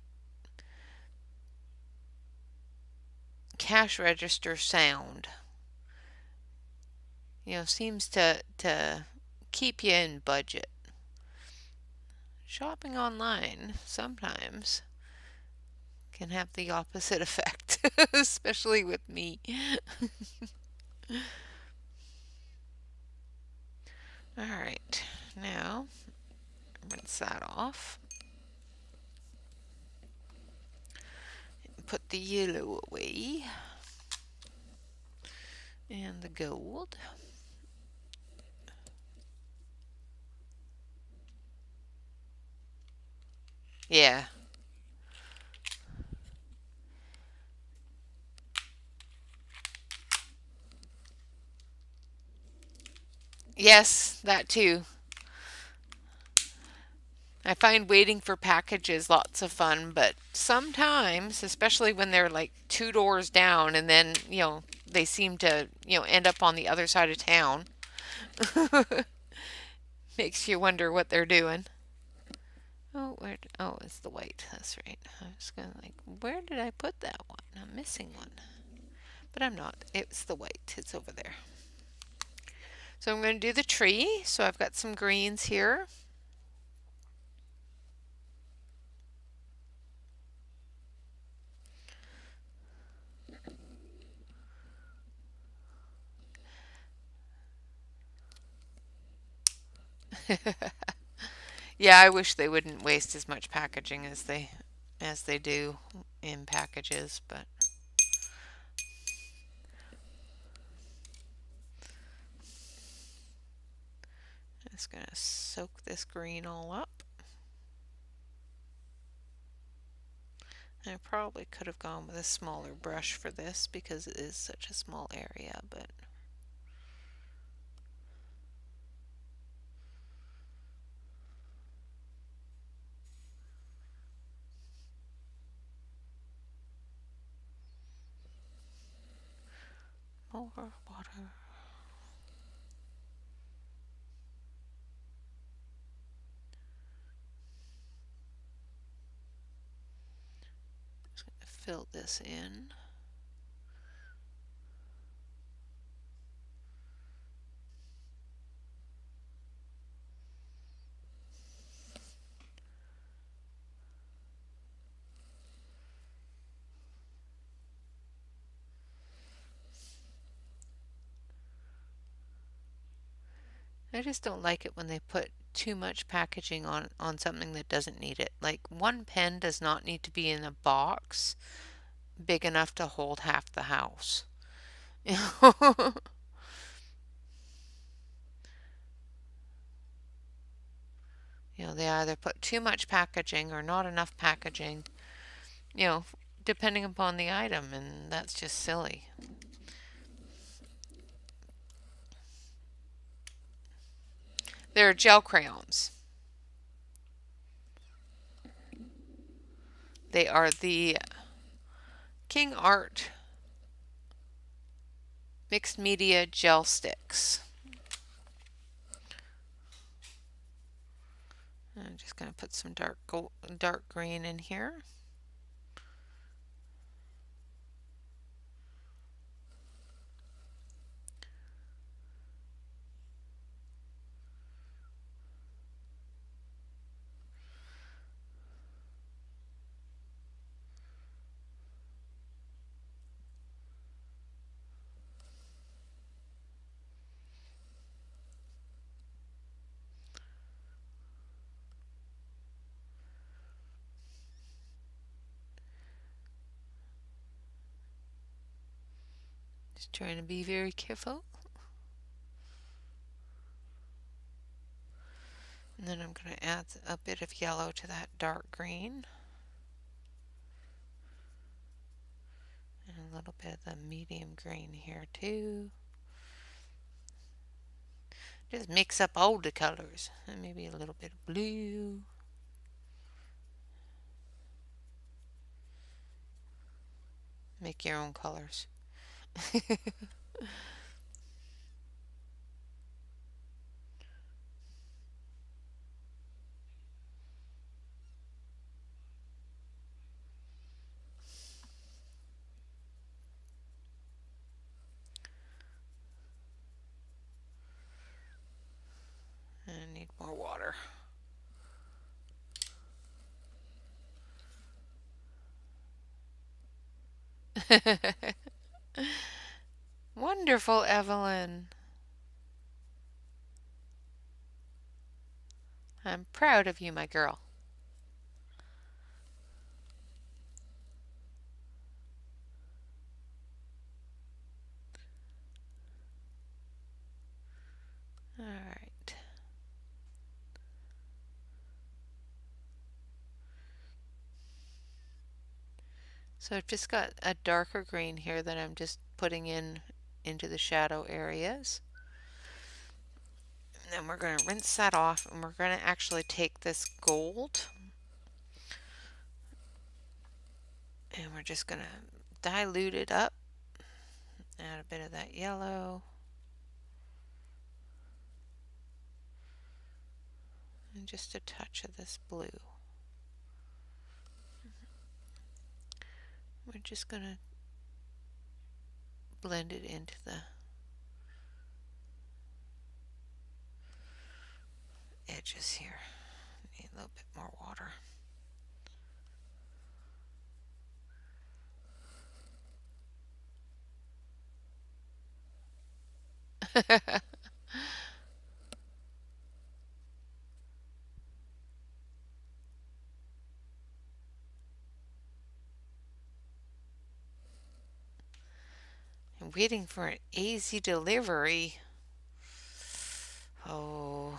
cash register sound, seems to keep you in budget. Shopping online sometimes can have the opposite effect, especially with me. All right, now rinse that off. Put the yellow away and the gold. Yeah. Yes, that too. I find waiting for packages lots of fun, but sometimes, especially when they're like two doors down and then, they seem to, end up on the other side of town, makes you wonder what they're doing. Oh, oh, it's the white. That's right. I was gonna like, where did I put that one? I'm missing one. But I'm not. It's the white. It's over there. So I'm going to do the tree. So I've got some greens here. Yeah, I wish they wouldn't waste as much packaging as they do in packages, but I'm just gonna soak this green all up. I probably could have gone with a smaller brush for this because it is such a small area, but more water. Just gonna fill this in. I just don't like it when they put too much packaging on something that doesn't need it. Like one pen does not need to be in a box big enough to hold half the house. You know? You know, they either put too much packaging or not enough packaging, you know, depending upon the item, and that's just silly. They're gel crayons. They are the King Art mixed media gel sticks. I'm just going to put some dark green in here. Just trying to be very careful. And then I'm going to add a bit of yellow to that dark green. And a little bit of the medium green here too. Just mix up all the colors. And maybe a little bit of blue. Make your own colors. I need more water. Wonderful, Evelyn. I'm proud of you, my girl. All right. So I've just got a darker green here that I'm just putting into the shadow areas. And then we're going to rinse that off, and we're going to actually take this gold and we're just going to dilute it up. Add a bit of that yellow. And just a touch of this blue. We're just going to blend it into the edges here. Need a little bit more water. I'm waiting for an easy delivery. Oh.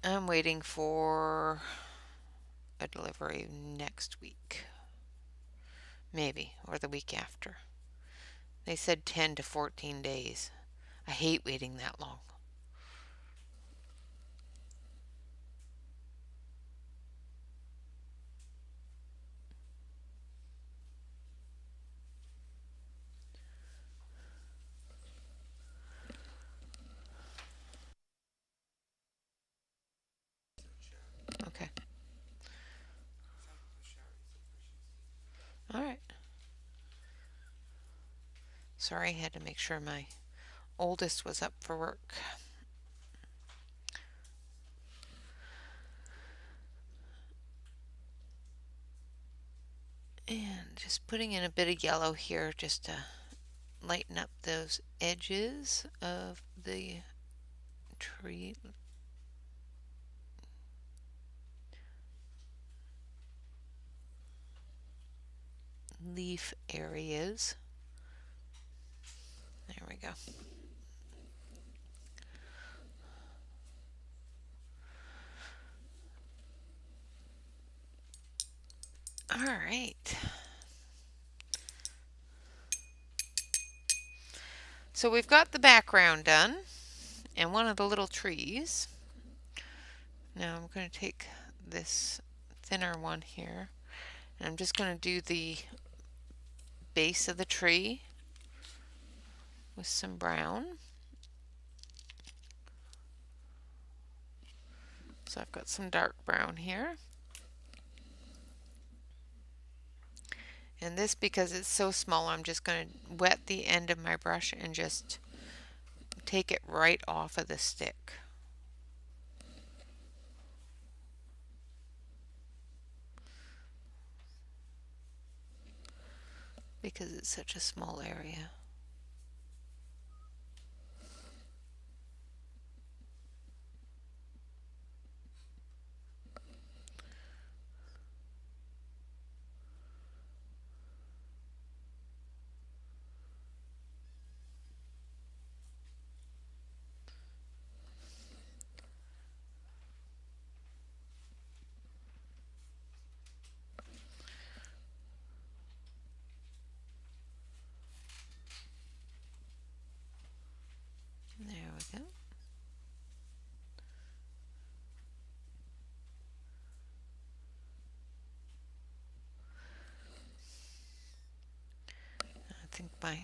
I'm waiting for a delivery next week. Maybe, or the week after. They said 10 to 14 days. I hate waiting that long. Okay. All right. Sorry, I had to make sure my oldest was up for work. And Just putting in a bit of yellow here just to lighten up those edges of the tree leaf areas. There we go. All right. So we've got the background done and one of the little trees. Now I'm going to take this thinner one here and I'm just going to do the base of the tree with some brown. So I've got some dark brown here. And this, because it's so small, I'm just going to wet the end of my brush and just take it right off of the stick. Because it's such a small area. There we go. I think my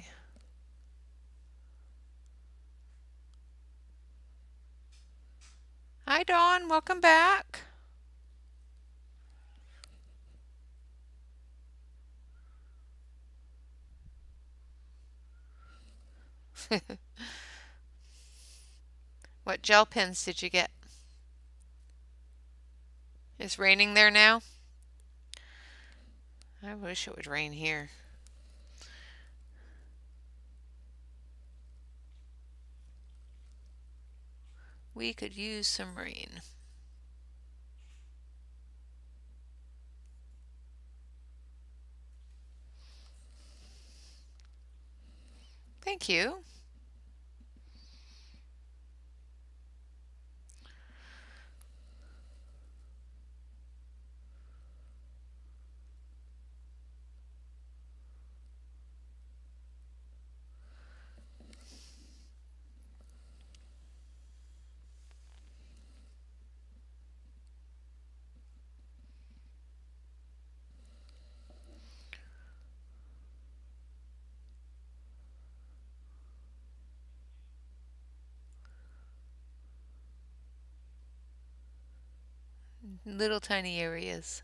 Hi Dawn, welcome back. What gel pens did you get? It's raining there now? I wish it would rain here. We could use some rain. Thank you. Little tiny areas.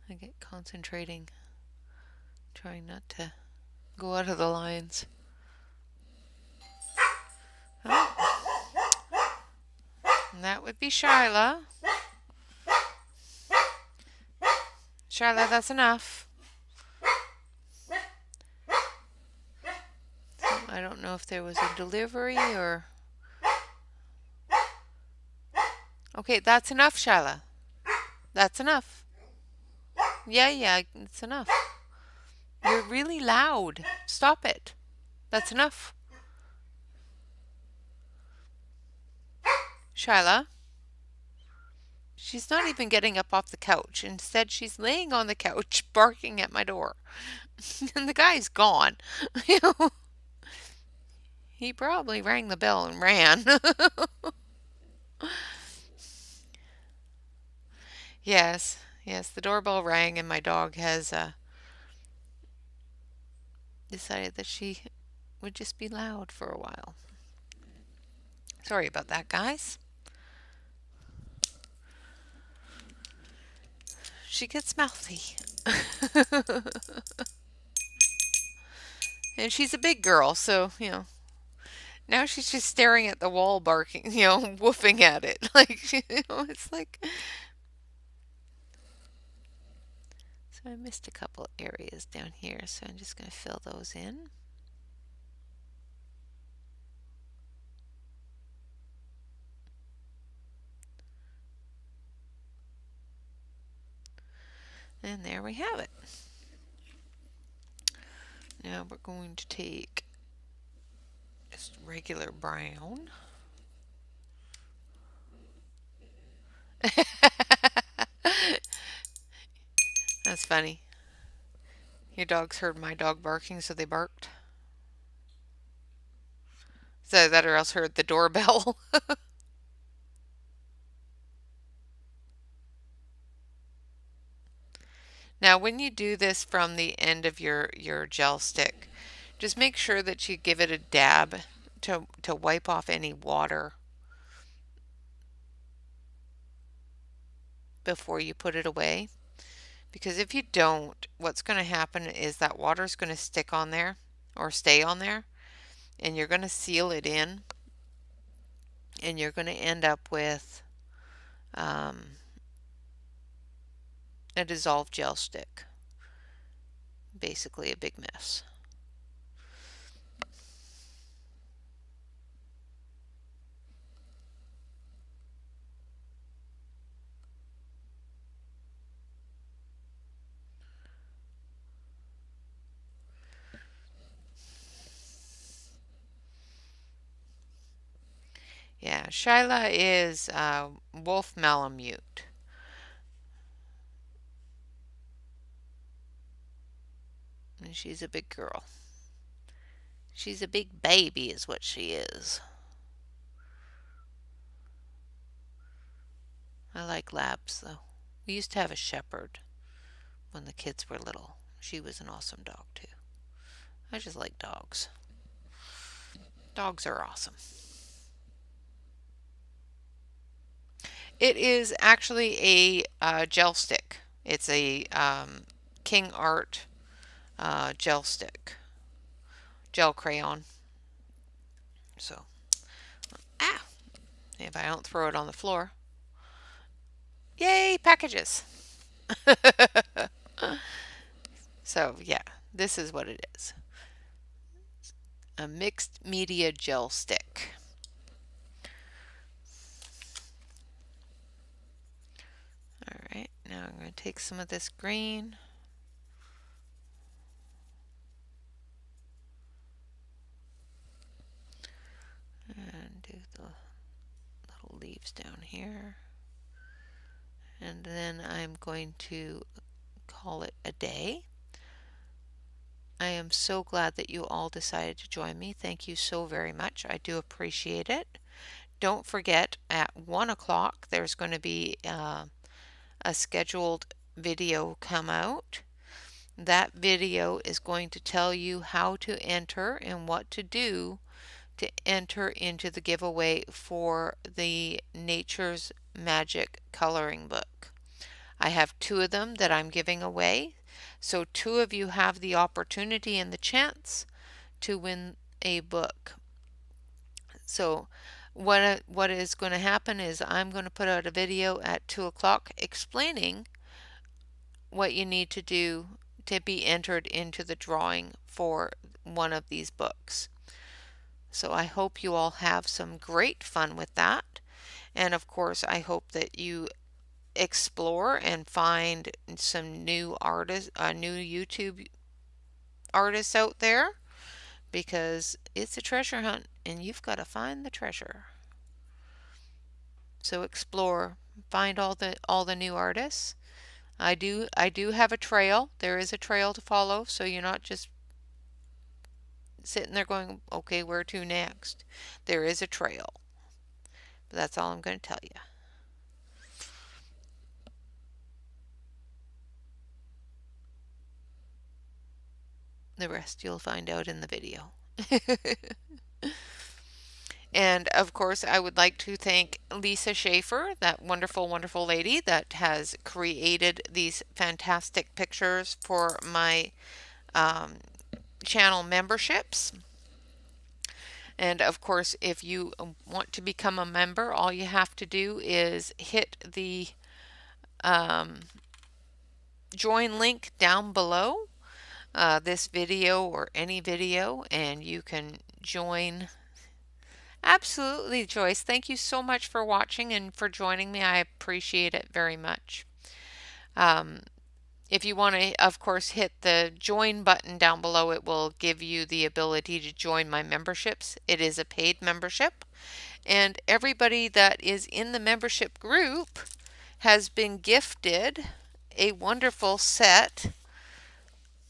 I get concentrating, trying not to go out of the lines. Oh. And that would be Shyla. Shyla, that's enough. I don't know if there was a delivery or... Okay, that's enough, Shyla. That's enough. Yeah, it's enough. You're really loud. Stop it. That's enough. Shyla. She's not even getting up off the couch. Instead, she's laying on the couch, barking at my door. And the guy's gone. He probably rang the bell and ran. Yes, the doorbell rang and my dog has decided that she would just be loud for a while. Sorry about that, guys. She gets mouthy. And she's a big girl, so, now she's just staring at the wall barking, woofing at it. Like, it's like... So So I missed a couple areas down here, so I'm just going to fill those in. And there we have it. Now we're going to take just regular brown. That's funny. Your dogs heard my dog barking, so they barked. So that or else heard the doorbell. Now when you do this from the end of your gel stick, just make sure that you give it a dab to wipe off any water before you put it away. Because if you don't, what's going to happen is that water is going to stick on there or stay on there, and you're going to seal it in, and you're going to end up with a dissolved gel stick. Basically a big mess. Yeah, Shyla is wolf malamute. And she's a big girl. She's a big baby is what she is. I like labs though. We used to have a shepherd when the kids were little. She was an awesome dog too. I just like dogs. Dogs are awesome. It is actually a gel stick. It's a King Art gel stick. Gel crayon. So, if I don't throw it on the floor. Yay, packages! So, yeah, this is what it is. A mixed media gel stick. Alright, now I'm going to take some of this green. And do the little leaves down here. And then I'm going to call it a day. I am so glad that you all decided to join me. Thank you so very much. I do appreciate it. Don't forget at 1 o'clock there's going to be a scheduled video come out. That video is going to tell you how to enter and what to do to enter into the giveaway for the Nature's Magic coloring book. I have 2 of them that I'm giving away. So 2 of you have the opportunity and the chance to win a book. So what is going to happen is I'm going to put out a video at 2 o'clock explaining what you need to do to be entered into the drawing for one of these books. So I hope you all have some great fun with that. And of course, I hope that you explore and find some new artists, new YouTube artists out there, because it's a treasure hunt and you've got to find the treasure. So explore, find all the new artists. I do have a trail. There is a trail to follow, so you're not just sitting there going, okay, where to next? There is a trail. But that's all I'm going to tell you. The rest you'll find out in the video. And of course, I would like to thank Lisa Schaefer, that wonderful, wonderful lady that has created these fantastic pictures for my channel memberships. And of course, if you want to become a member, all you have to do is hit the join link down below this video or any video, and you can join. Absolutely, Joyce. Thank you so much for watching and for joining me. I appreciate it very much. Um, if you want to, of course, hit the join button down below, it will give you the ability to join my memberships. It is a paid membership, and everybody that is in the membership group has been gifted a wonderful set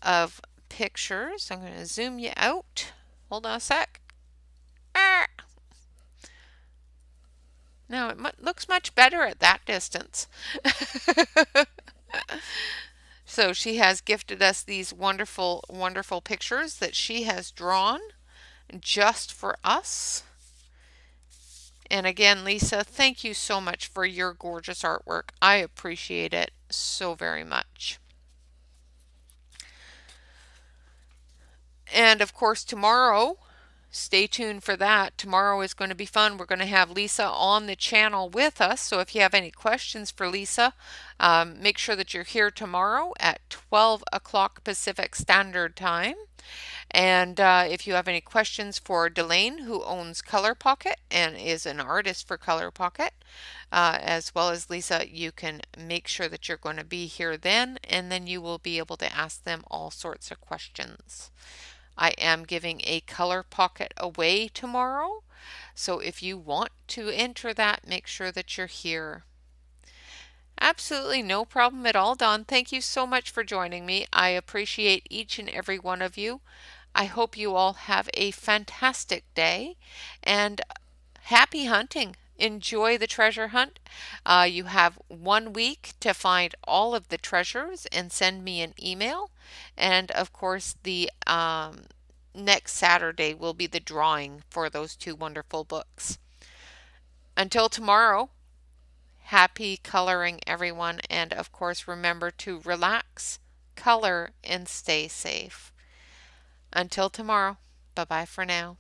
of pictures. I'm going to zoom you out. Hold on a sec. Ah! Now it looks much better at that distance. So she has gifted us these wonderful, wonderful pictures that she has drawn just for us. And again, Lisa, thank you so much for your gorgeous artwork. I appreciate it so very much. And of course, tomorrow, stay tuned for that. Tomorrow is going to be fun. We're going to have Lisa on the channel with us. So if you have any questions for Lisa, make sure that you're here tomorrow at 12 o'clock Pacific Standard Time. And if you have any questions for Delane, who owns Color Pocket and is an artist for Color Pocket, as well as Lisa, you can make sure that you're going to be here then, and then you will be able to ask them all sorts of questions. I am giving a Color Pocket away tomorrow, so if you want to enter that, make sure that you're here. Absolutely no problem at all, Dawn. Thank you so much for joining me. I appreciate each and every one of you. I hope you all have a fantastic day and happy hunting. Enjoy the treasure hunt. You have 1 week to find all of the treasures and send me an email. And of course, the next Saturday will be the drawing for those two wonderful books. Until tomorrow, happy coloring, everyone. And of course, remember to relax, color, and stay safe. Until tomorrow, bye bye for now.